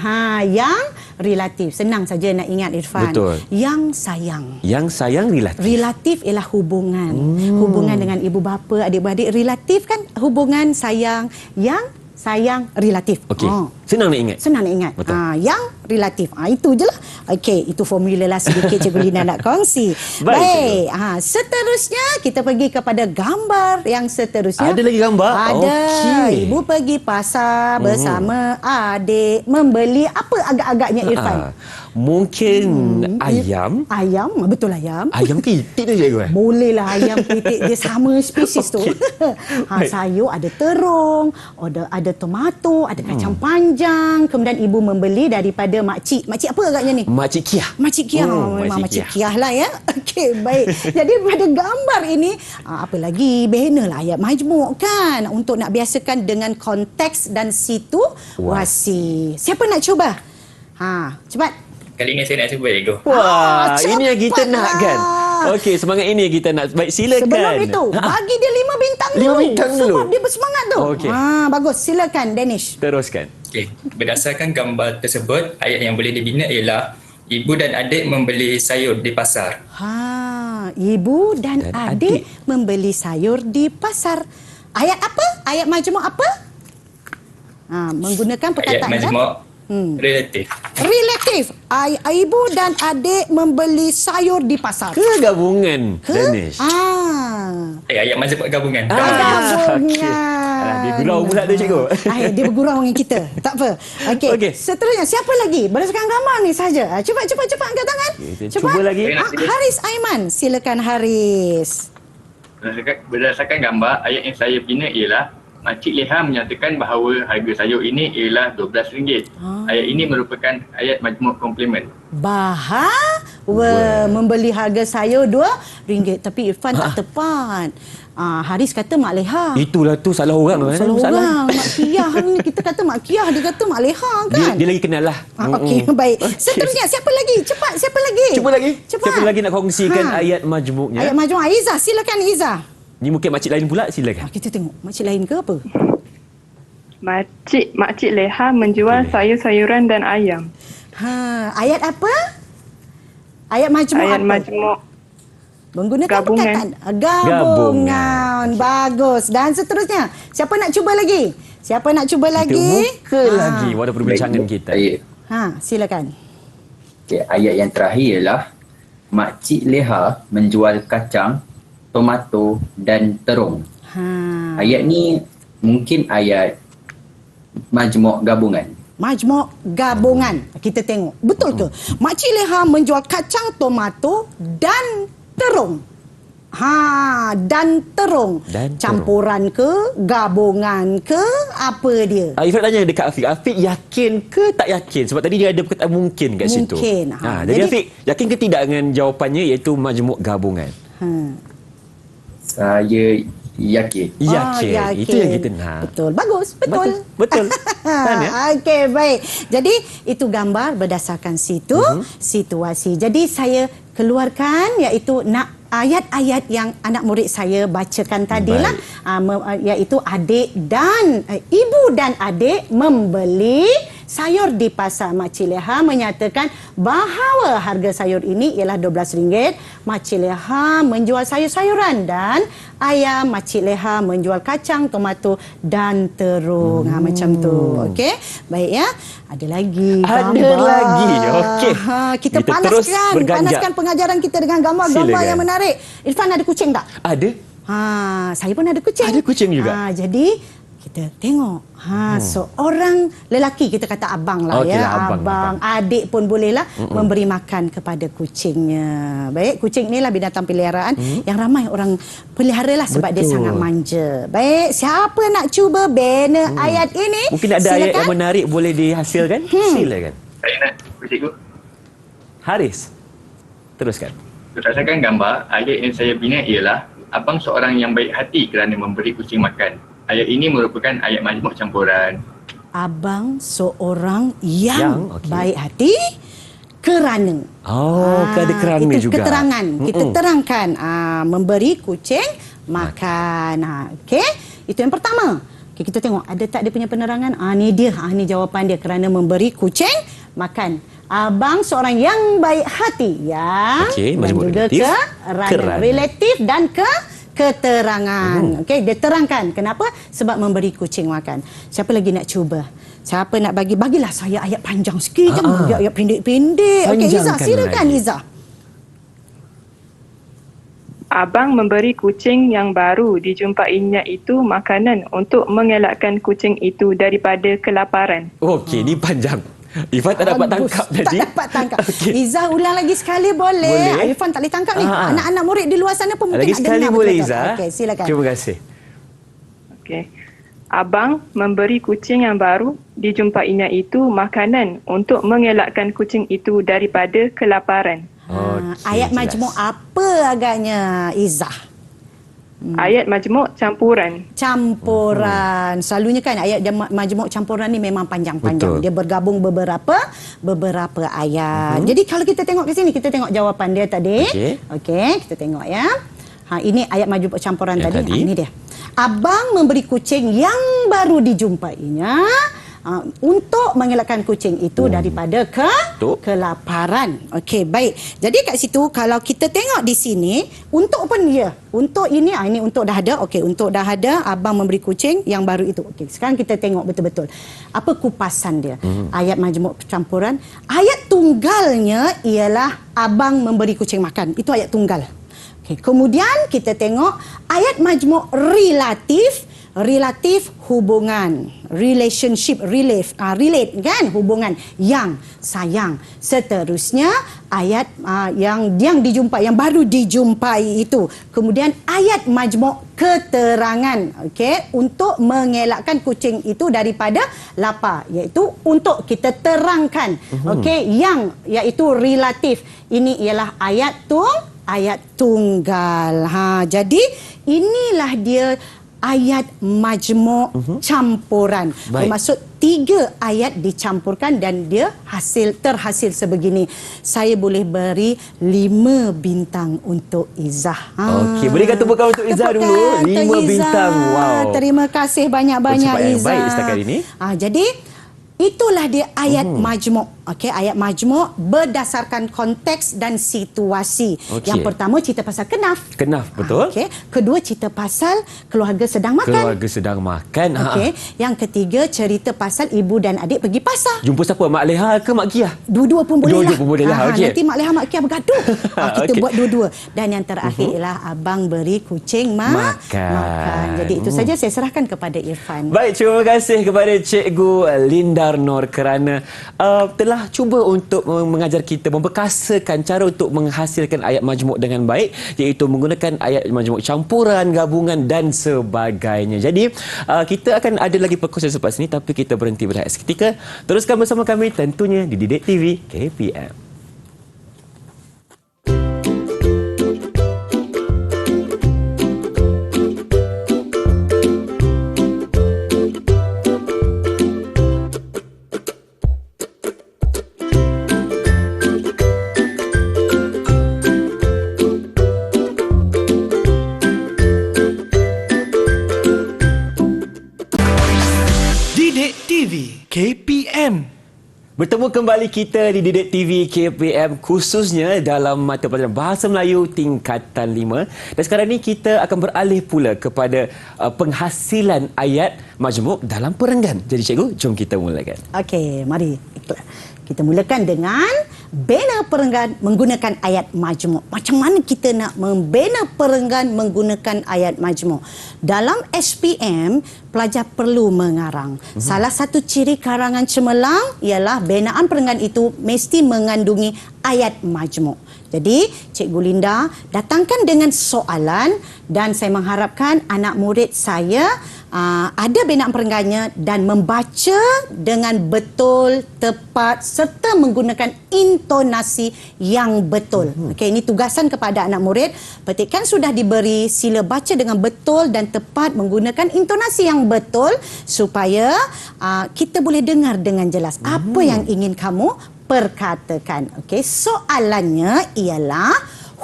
Yang relatif. Senang saja nak ingat Irfan. Betul. Yang sayang. Yang sayang relatif. Relatif ialah hubungan. Hubungan dengan ibu bapa, adik-beradik. Relatif kan hubungan sayang. Yang sayang relatif. Okey. Senang nak ingat. Senang nak ingat. Betul. Yang relatif. Itu je lah. Okey, itu formula lah sedikit Cikgu Lina nak kongsi. Baik, Seterusnya kita pergi kepada gambar yang seterusnya. Ada lagi gambar? Ada. Okey. Ibu pergi pasar bersama adik membeli apa agak-agagnya Irfan? Mungkin ayam. Ayam, betul ayam. Ayam pitik tu, cikgu. Bolehlah ayam pitik, dia sama spesies tu. Baik. Sayur ada terung, ada tomato, ada kacang panjang. Kemudian ibu membeli daripada makcik. Makcik apa agaknya ni? Makcik Kiah. Makcik Kiah. Memang Makcik Kiah lah ya. Okey, baik. Jadi pada gambar ini, apa lagi? Bina lah ayat majmuk kan. Untuk nak biasakan dengan konteks dan situasi. Siapa nak cuba? Cepat. Kali ini saya nak cuba, cikgu. Wah, ini yang kita cepatlah. nak kan. Okey, semangat ini yang kita nak. Baik, silakan. Sebelum itu, bagi dia 5 bintang dulu. 5 bintang dulu. Sebab dia bersemangat tu. Okey. Bagus. Silakan, Danish. Teruskan. Okey, berdasarkan gambar tersebut, ayat yang boleh dibina ialah ibu dan adik membeli sayur di pasar. Ibu dan adik membeli sayur di pasar. Ayat apa? Ayat majmuk apa? Menggunakan Ayat perkataan majmuk relatif. relatif. Ibu dan adik membeli sayur di pasar. Kegabungan, Danish. Ayat majmuk gabungan. Gabungan. Dia gurau pula tu, cikgu. Dia bergurau dengan kita. Tak apa. Okey. Okey. Seterusnya, siapa lagi? Berdasarkan gambar ni saja. Cepat angkat tangan. Kita cuba lagi. Haris Aiman. Silakan Haris. Berdasarkan gambar, ayat yang saya bina ialah Makcik Leha menyatakan bahawa harga sayur ini ialah RM12. Ayat ini merupakan ayat majmuk komplement. Membeli harga sayur RM2, tapi Irfan tak tepat. Haris kata Mak Leha. Itulah tu salah orang. Salah orang. Mak Kiah ni kita kata Mak Kiah, dia kata Mak Leha kan. Dia lagi kenal lah. Okey, baik. Seterusnya siapa lagi? Cepat, siapa lagi? Cuba lagi. Cepat. Siapa lagi nak kongsikan ayat majmuknya? Ayat majmuk. Izzah, silakan Izzah. Ni mungkin makcik lain pula, silakan. Kita tengok makcik lain ke apa? Makcik Leha menjual sayur-sayuran dan ayam. Ayat apa? Ayat majmuk Ayat apa? majmuk Menggunakan Gabungan. perkataan gabungan. Bagus. Dan seterusnya, siapa nak cuba lagi? Siapa nak cuba lagi? Muka lagi pada perbincangan kita. Silakan. Okay, ayat yang terakhir ialah Makcik Leha menjual kacang, tomato dan terung. Ayat ni mungkin ayat majmuk gabungan. Majmuk gabungan. Kita tengok. Betul ke? Makcik Leha menjual kacang, tomato dan terung. Dan terung. Campuran ke? Gabungan ke? Apa dia? Ifrat tanya dekat Afiq. Afiq yakin ke tak yakin? Sebab tadi dia ada perkataan mungkin kat situ. Mungkin. Jadi Afiq, yakin ke tidak dengan jawapannya iaitu majmuk gabungan? Saya yakin. Yakin. Itu yang kita nak. Betul. Bagus. Betul. Okey, baik. Jadi itu gambar berdasarkan situasi. Jadi saya keluarkan iaitu ayat-ayat yang anak murid saya bacakan tadilah, iaitu adik dan ibu dan adik membeli sayur di pasar. Makcik Leha menyatakan bahawa harga sayur ini ialah RM12. Makcik Leha menjual sayur-sayuran dan ayam. Makcik Leha menjual kacang, tomato dan terung. Macam tu. Okey. Baik ya. Ada lagi gambar. Ada lagi. Okey. Kita panaskan pengajaran kita dengan gambar-gambar yang menarik. Irfan ada kucing tak? Ada. Saya pun ada kucing. Ada kucing juga. Jadi kita tengok seorang lelaki, kita kata abang lah, abang, adik pun bolehlah memberi makan kepada kucingnya. Baik, kucing ni lah binatang peliharaan yang ramai orang pelihara lah sebab dia sangat manja. Baik, siapa nak cuba banner ayat ini? Mungkin ada ayat yang menarik boleh dihasilkan. Silakan. Saya nak, cikgu. Haris, teruskan. Berdasarkan gambar, ayat yang saya bina ialah abang seorang yang baik hati kerana memberi kucing makan. Ayat ini merupakan ayat majmuk campuran. Abang seorang yang baik hati kerana. Ada kerana itu juga. Keterangan. Kita terangkan memberi kucing makan. Okey, itu yang pertama. Okay, kita tengok ada tak dia punya penerangan. Ni dia. Ni jawapan dia, kerana memberi kucing makan. Abang seorang yang baik hati. Dan juga kerana relatif dan keterangan. Okey, dia terangkan kenapa? Sebab memberi kucing makan. Siapa lagi nak cuba? Siapa nak bagilah saya ayat panjang sikit. Ayat pendek-pendek. Okey, Izzah, silakan Izzah. Abang memberi kucing yang baru dijumpainya itu makanan untuk mengelakkan kucing itu daripada kelaparan. Okey, ni panjang. Irfan tak dapat tangkap tadi. Tak dapat tangkap. Izzah ulang lagi sekali boleh? Irfan tak boleh tangkap ni. Anak-anak murid di luar sana pun mungkin lagi nak sekali dengar. Boleh Izzah? Okey, silakan. Terima kasih. Okey. Abang memberi kucing yang baru dijumpainya itu makanan untuk mengelakkan kucing itu daripada kelaparan. Ayat majmuk apa agaknya Izzah? Ayat majmuk campuran. Selalunya kan ayat majmuk campuran ni memang panjang-panjang. Dia bergabung beberapa ayat. Jadi kalau kita tengok ke sini, kita tengok jawapan dia tadi. Okey, kita tengok ya. Ini ayat majmuk campuran tadi. Ini dia. Abang memberi kucing yang baru dijumpainya untuk mengelakkan kucing itu daripada kelaparan. Okey, baik. Jadi kat situ kalau kita tengok di sini, untuk pun dia. Untuk ini untuk dah ada. Okey, untuk dah ada, abang memberi kucing yang baru itu. Okey, sekarang kita tengok betul-betul apa kupasan dia. Ayat majmuk campuran. Ayat tunggalnya ialah abang memberi kucing makan. Itu ayat tunggal. Okey, kemudian kita tengok ayat majmuk relatif relatif hubungan, relationship, relate kan, hubungan, yang, sayang. Seterusnya ayat yang dijumpai, yang baru dijumpai itu. Kemudian ayat majmuk, keterangan, okey, untuk mengelakkan kucing itu daripada lapar, iaitu untuk kita terangkan, okey, yang iaitu relatif. Ini ialah ayat tunggal. Jadi inilah dia ayat majmuk campuran. Bermaksud 3 ayat dicampurkan dan dia terhasil sebegini. Saya boleh beri 5 bintang untuk Izzah. Okey, berikan tepuk tangan untuk Izzah dulu. 5 bintang. Wow. Terima kasih banyak-banyak Pencapaian yang Izzah. baik setakat ini. Jadi itulah dia ayat majmuk. Okey, ayat majmuk berdasarkan konteks dan situasi. Okey. Yang pertama cerita pasal kenaf. Kenaf, betul. Okey. Kedua cerita pasal keluarga sedang makan. Keluarga sedang makan. Okey. Yang ketiga cerita pasal ibu dan adik pergi pasar. Jumpa siapa? Mak Leha ke Mak Kiah? Dua-dua pun boleh Dua-dua lah. pun boleh lah, okey. Nanti Mak Leha Mak Kiah bergaduh. Kita Okey. buat dua-dua. Dan yang terakhir ialah abang beri kucing makan. Jadi itu saja saya serahkan kepada Irfan. Baik, terima kasih kepada Cikgu Lindar Noor kerana telah cuba untuk mengajar kita, memperkasakan cara untuk menghasilkan ayat majmuk dengan baik, iaitu menggunakan ayat majmuk campuran, gabungan dan sebagainya. Jadi kita akan ada lagi perkongsian selepas ini, tapi kita berhenti berehat seketika. Teruskan bersama kami tentunya di Didik TV KPM. Didik TV KPM. Bertemu kembali kita di Didik TV KPM, khususnya dalam mata pelajaran Bahasa Melayu tingkatan 5. Dan sekarang ini kita akan beralih pula kepada penghasilan ayat majmuk dalam perenggan. Jadi cikgu, jom kita mulakan. Okey, mari kita mulakan dengan bina perenggan menggunakan ayat majmuk. Macam mana kita nak membina perenggan menggunakan ayat majmuk? Dalam SPM, pelajar perlu mengarang. Salah satu ciri karangan cemerlang ialah binaan perenggan itu mesti mengandungi ayat majmuk. Jadi, Cikgu Linda datangkan dengan soalan dan saya mengharapkan anak murid saya ada binaan perenggannya dan membaca dengan betul, tepat serta menggunakan intonasi yang betul. Okey, ini tugasan kepada anak murid. Petikkan sudah diberi, sila baca dengan betul dan tepat menggunakan intonasi yang betul supaya kita boleh dengar dengan jelas apa yang ingin kamu perkatakan. Okey, soalannya ialah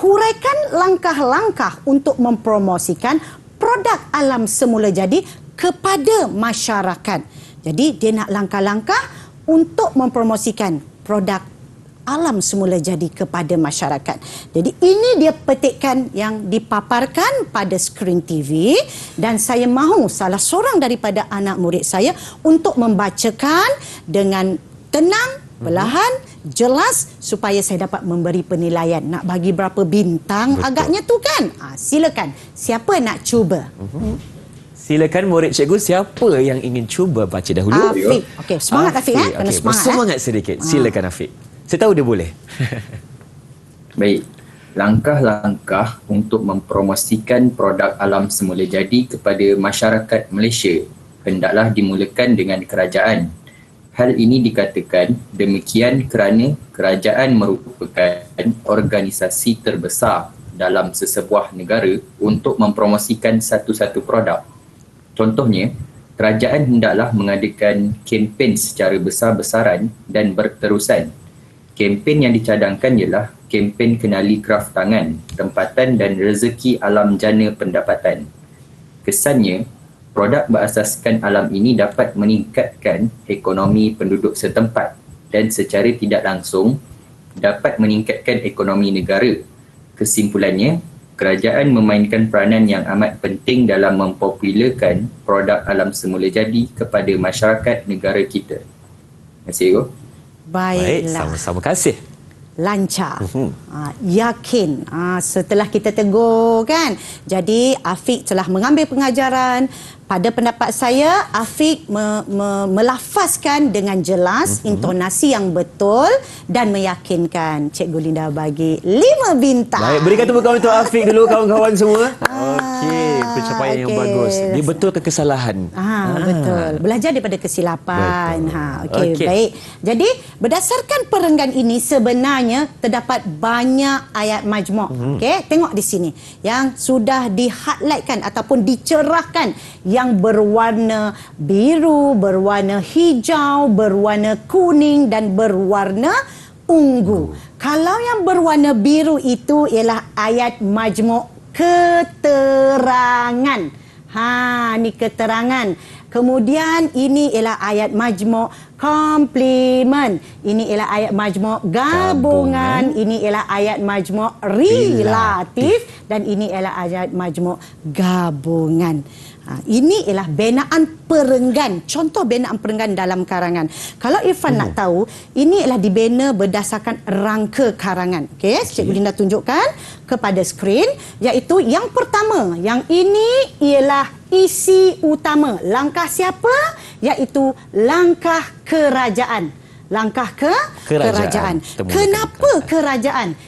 huraikan langkah-langkah untuk mempromosikan produk alam semula jadi kepada masyarakat. Jadi dia nak langkah-langkah untuk mempromosikan produk alam semula jadi kepada masyarakat. Jadi ini dia petikan yang dipaparkan pada skrin TV dan saya mahu salah seorang daripada anak murid saya untuk membacakan dengan tenang, perlahan, jelas supaya saya dapat memberi penilaian. Nak bagi berapa bintang agaknya tu kan? Silakan. Siapa nak cuba? Silakan murid cikgu, siapa yang ingin cuba baca dahulu? Afiq. Okey, semangat Afiq. Kena Okey, semangat. bersemangat sedikit. Silakan Afiq. Saya tahu dia boleh. Baik, langkah-langkah untuk mempromosikan produk alam semula jadi kepada masyarakat Malaysia hendaklah dimulakan dengan kerajaan. Hal ini dikatakan demikian kerana kerajaan merupakan organisasi terbesar dalam sesebuah negara untuk mempromosikan satu-satu produk. Contohnya, kerajaan hendaklah mengadakan kempen secara besar-besaran dan berterusan. Kempen yang dicadangkan ialah kempen kenali kraf tangan, tempatan dan rezeki alam jana pendapatan. Kesannya, produk berasaskan alam ini dapat meningkatkan ekonomi penduduk setempat dan secara tidak langsung dapat meningkatkan ekonomi negara. Kesimpulannya, kerajaan memainkan peranan yang amat penting dalam mempopularkan produk alam semula jadi kepada masyarakat negara kita. Terima kasih, Cikgu. Baik, Baiklah. sama-sama kasih. lancar. Yakin. Setelah kita tegur kan. Jadi Afiq telah mengambil pengajaran. Pada pendapat saya, Afiq melafazkan dengan jelas, intonasi yang betul dan meyakinkan. Cikgu Linda bagi 5 bintang. Baik, berikan tepuk tangan untuk Afiq dulu kawan-kawan semua. Okey, pencapaian yang bagus. Dia betulkan kesalahan. Betul. Belajar daripada kesilapan. Okey. Baik. Jadi, berdasarkan perenggan ini sebenarnya terdapat banyak ayat majmuk. Okey, tengok di sini yang sudah di-highlightkan ataupun dicerahkan, yang berwarna biru, berwarna hijau, berwarna kuning dan berwarna ungu. Kalau yang berwarna biru itu ialah ayat majmuk keterangan. Ni keterangan. Kemudian ini ialah ayat majmuk komplement. Ini ialah ayat majmuk gabungan. Ini ialah ayat majmuk relatif. Dan ini ialah ayat majmuk gabungan. Ini ialah binaan perenggan. Contoh binaan perenggan dalam karangan. Kalau Irfan nak tahu, ini ialah dibina berdasarkan rangka karangan. Okey, Cikgu Linda tunjukkan kepada skrin, iaitu yang pertama, yang ini ialah isi utama. Langkah siapa? Iaitu langkah kerajaan. Langkah kerajaan. Kenapa kerajaan?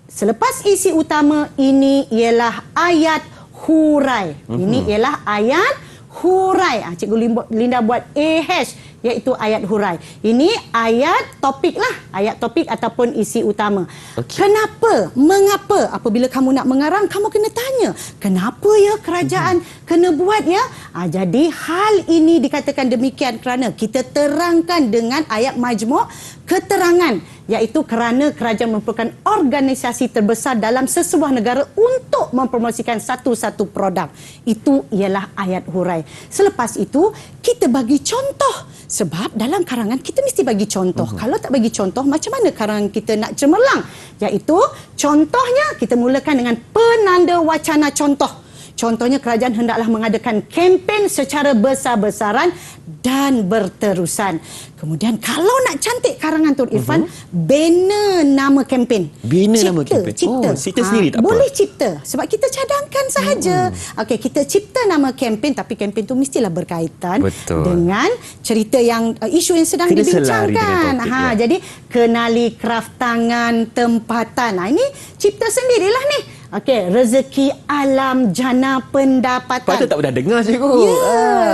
Selepas isi utama, ini ialah ayat hurai. Ini ialah ayat hurai. Cikgu Linda buat AH, iaitu ayat hurai. Ini ayat topik lah. Ayat topik ataupun isi utama. Kenapa? Mengapa? Apabila kamu nak mengarang, kamu kena tanya. Kenapa ya kerajaan kena buat ya? Jadi hal ini dikatakan demikian kerana kita terangkan dengan ayat majmuk keterangan, iaitu kerana kerajaan merupakan organisasi terbesar dalam sesebuah negara untuk mempromosikan satu-satu produk. Itu ialah ayat hurai. Selepas itu, kita bagi contoh. Sebab dalam karangan kita mesti bagi contoh. Kalau tak bagi contoh, macam mana karangan kita nak cemerlang? Iaitu, contohnya kita mulakan dengan penanda wacana contoh. Contohnya, kerajaan hendaklah mengadakan kempen secara besar-besaran dan berterusan. Kemudian, kalau nak cantik karangan Tur Irfan, bina nama kempen. Bina nama kempen. Cipta. Cipta sendiri tak apa? Boleh cipta. Sebab kita cadangkan sahaja. Okey, kita cipta nama kempen, tapi kempen tu mestilah berkaitan dengan cerita yang, isu yang sedang kena dibincangkan. Topik, Jadi, kenali kraft tangan tempatan. Ini cipta sendirilah ni. Okey, rezeki alam jana pendapatan. Patut tak pernah dengar cikgu.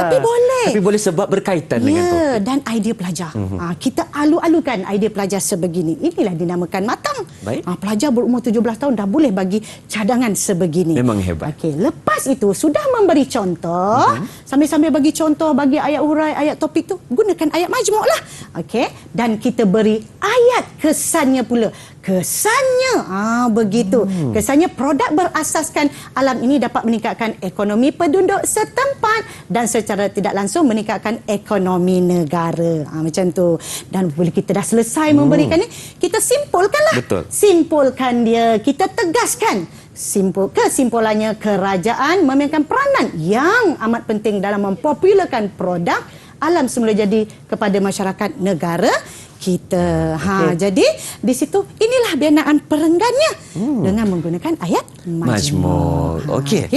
Tapi boleh. Tapi boleh sebab berkaitan dengan topik. Dan idea pelajar. Kita alu-alukan idea pelajar sebegini. Inilah dinamakan matang. Baik. Pelajar berumur 17 tahun dah boleh bagi cadangan sebegini. Memang hebat. Okey, lepas itu sudah memberi contoh, sambil-sambil bagi contoh, bagi ayat hurai, ayat topik tu, gunakan ayat majmuk lah. Okey, dan kita beri ayat kesannya pula. Kesannya, begitu. Kesannya produk berasaskan alam ini dapat meningkatkan ekonomi penduduk setempat dan secara tidak langsung meningkatkan ekonomi negara. Macam tu. Dan bila kita dah selesai memberikan ni, kita simpulkanlah. Betul. Simpulkan dia, kita tegaskan. Kesimpulannya, kerajaan memainkan peranan yang amat penting dalam mempopularkan produk alam semula jadi kepada masyarakat negara kita. Jadi di situ inilah binaan perenggannya dengan menggunakan ayat majmuk. Okey.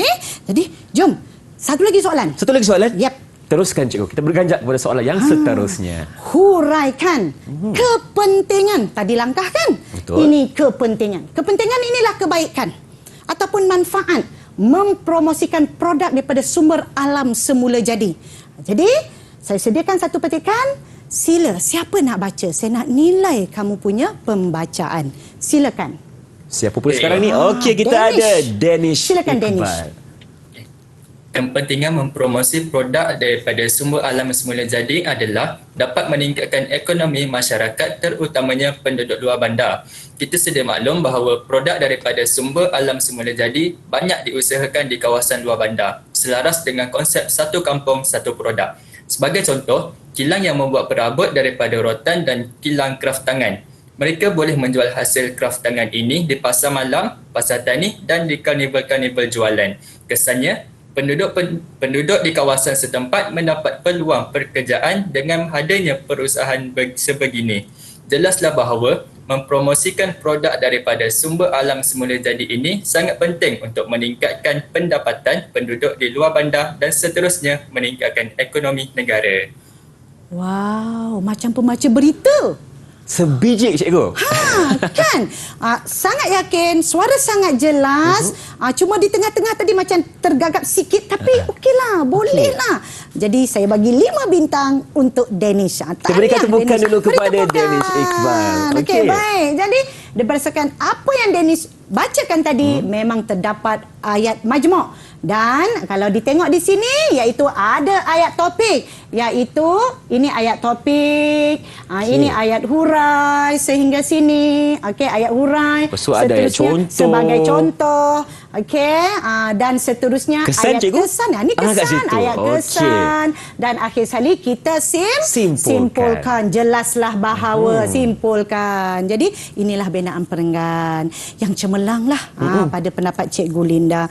Jadi jom satu lagi soalan. Satu lagi soalan? Yep. Teruskan cikgu. Kita berganjak kepada soalan yang seterusnya. Huraikan kepentingan. Tadi langkah kan? Betul. Ini kepentingan. Kepentingan inilah kebaikan ataupun manfaat mempromosikan produk daripada sumber alam semula jadi. Jadi saya sediakan satu petikan. Sila, siapa nak baca? Saya nak nilai kamu punya pembacaan. Silakan. Siapa pula sekarang ni? Okey, kita ada Danish. Silakan, Iqbal. Danish. Kepentingan mempromosi produk daripada sumber alam semula jadi adalah dapat meningkatkan ekonomi masyarakat terutamanya penduduk luar bandar. Kita sedia maklum bahawa produk daripada sumber alam semula jadi banyak diusahakan di kawasan luar bandar selaras dengan konsep satu kampung satu produk. Sebagai contoh, kilang yang membuat perabot daripada rotan dan kilang kraft tangan. Mereka boleh menjual hasil kraft tangan ini di pasar malam, pasar tani dan di karnival-karnival jualan. Kesannya, penduduk di kawasan setempat mendapat peluang pekerjaan dengan adanya perusahaan sebegini. Jelaslah bahawa mempromosikan produk daripada sumber alam semula jadi ini sangat penting untuk meningkatkan pendapatan penduduk di luar bandar dan seterusnya meningkatkan ekonomi negara. Wow, macam pembaca berita. Sebiji cikgu. Kan? Sangat yakin, suara sangat jelas. Cuma di tengah-tengah tadi macam tergagap sikit, tapi okeylah, bolehlah. Jadi saya bagi 5 bintang untuk Danish. Kita berikan tepukan dulu kepada Danish Iqbal. Okey, baik. Jadi berdasarkan apa yang Danish bacakan tadi, memang terdapat ayat majmuk. Dan kalau ditengok di sini, iaitu ada ayat topik. Iaitu ini ayat topik, ini ayat hurai sehingga sini. Okey, ayat hurai. Lepas tu ada ayat contoh. Sebagai contoh. Okey, dan seterusnya Kesan, ayat cikgu? kesan. Ini kesan, ayat kesan. Dan akhir sekali kita simpulkan. Jelaslah bahawa simpulkan. Jadi inilah binaan perenggan yang cemerlanglah pada pendapat Cikgu Linda.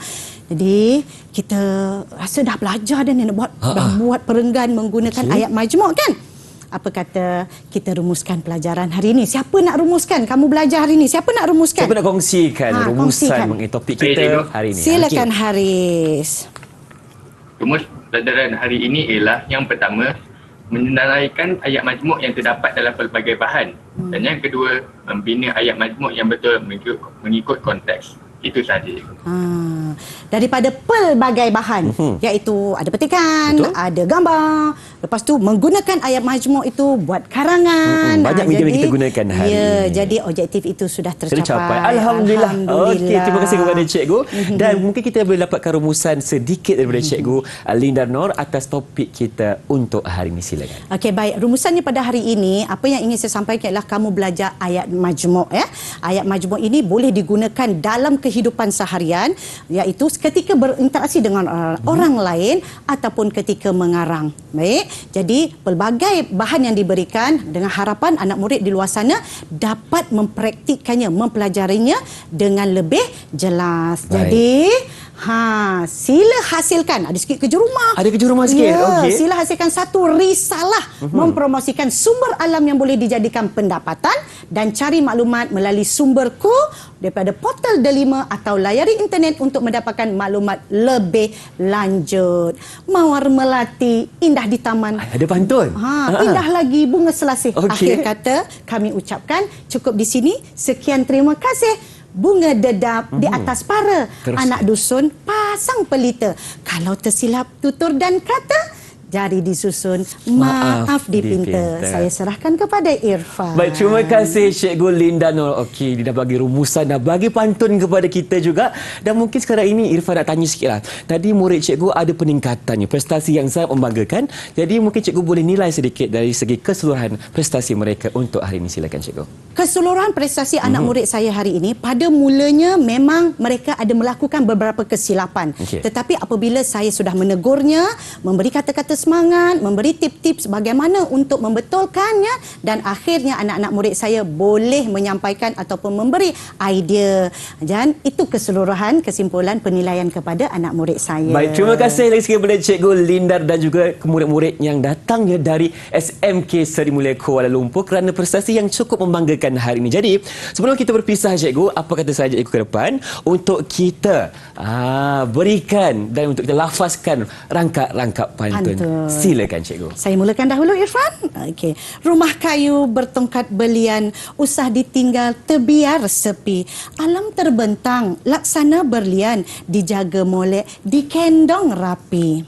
Jadi kita rasa dah belajar dah ni nak buat perenggan menggunakan ayat majmuk kan? Apa kata kita rumuskan pelajaran hari ini? Siapa nak rumuskan? Kamu belajar hari ini. Siapa nak rumuskan? Siapa nak kongsikan rumusan mengenai topik kita hari ini? Silakan Haris. Rumus pelajaran hari ini ialah yang pertama, menenaraikan ayat majmuk yang terdapat dalam pelbagai bahan. Dan yang kedua, membina ayat majmuk yang betul mengikut konteks. Itu sahaja. Daripada pelbagai bahan, iaitu ada petikan, ada gambar. Lepas tu menggunakan ayat majmuk itu buat karangan. Banyak medium yang kita gunakan hari ini. Jadi objektif itu sudah tercapai. Alhamdulillah. Okey, terima kasih kepada cikgu. Dan mungkin kita boleh dapatkan rumusan sedikit daripada cikgu Linda Noor atas topik kita untuk hari ini. Silakan. Okey, baik. Rumusannya pada hari ini, apa yang ingin saya sampaikan ialah kamu belajar ayat majmuk. Ayat majmuk ini boleh digunakan dalam kehidupan seharian, iaitu ketika berinteraksi dengan orang lain ataupun ketika mengarang. Baik. Jadi pelbagai bahan yang diberikan dengan harapan anak murid di luar sana dapat mempraktikkannya, mempelajarinya dengan lebih jelas. Baik. Jadi sila hasilkan. Ada sikit kerja rumah. Ada kerja rumah sikit. Okey. Sila hasilkan satu risalah mempromosikan sumber alam yang boleh dijadikan pendapatan dan cari maklumat melalui sumberku daripada portal Delima atau layari internet untuk mendapatkan maklumat lebih lanjut. Mawar melati indah di taman. Ada pantun. Indah lagi bunga selasih. Okey. Akhir kata kami ucapkan cukup di sini. Sekian, terima kasih. Bunga dedap di atas para. Anak dusun pasang pelita. Kalau tersilap tutur dan kata, jari disusun, maaf dipinta. Saya serahkan kepada Irfan. Baik, terima kasih Cikgu Linda Noor. Okey, dia dah bagi rumusan, dah bagi pantun kepada kita juga. Dan mungkin sekarang ini Irfan nak tanya sikit lah. Tadi murid cikgu ada peningkatannya, prestasi yang sangat membanggakan. Jadi mungkin cikgu boleh nilai sedikit dari segi keseluruhan prestasi mereka untuk hari ini. Silakan cikgu. Keseluruhan prestasi anak murid saya hari ini, pada mulanya memang mereka ada melakukan beberapa kesilapan. Tetapi apabila saya sudah menegurnya, memberi kata-kata semangat, memberi tips-tips bagaimana untuk membetulkannya, dan akhirnya anak-anak murid saya boleh menyampaikan ataupun memberi idea. Dan itu keseluruhan kesimpulan penilaian kepada anak murid saya. Baik, terima kasih lagi sekali kepada Cikgu Lindar dan juga murid-murid yang datangnya dari SMK Seri Mulia Kuala Lumpur kerana prestasi yang cukup membanggakan hari ini. Jadi, sebelum kita berpisah cikgu, apa kata saja cikgu ke depan untuk kita berikan dan untuk kita lafazkan rangkap-rangkap pantun. Silakan cikgu. Saya mulakan dahulu Irfan. Okey. Rumah kayu bertongkat belian, usah ditinggal terbiar sepi. Alam terbentang, laksana berlian, dijaga molek, dikendong rapi.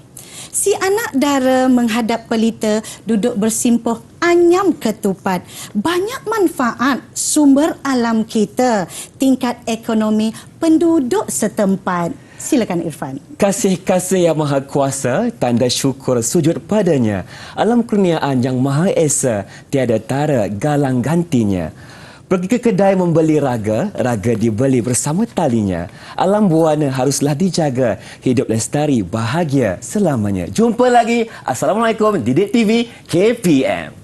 Si anak dara menghadap pelita, duduk bersimpuh anyam ketupat. Banyak manfaat sumber alam kita, tingkat ekonomi penduduk setempat. Silakan Irfan. Kasih-kasih yang maha kuasa, tanda syukur sujud padanya. Alam kurniaan yang maha esa, tiada tara galang gantinya. Pergi ke kedai membeli raga, raga dibeli bersama talinya. Alam buana haruslah dijaga, hidup lestari bahagia selamanya. Jumpa lagi. Assalamualaikum. Didik TV KPM.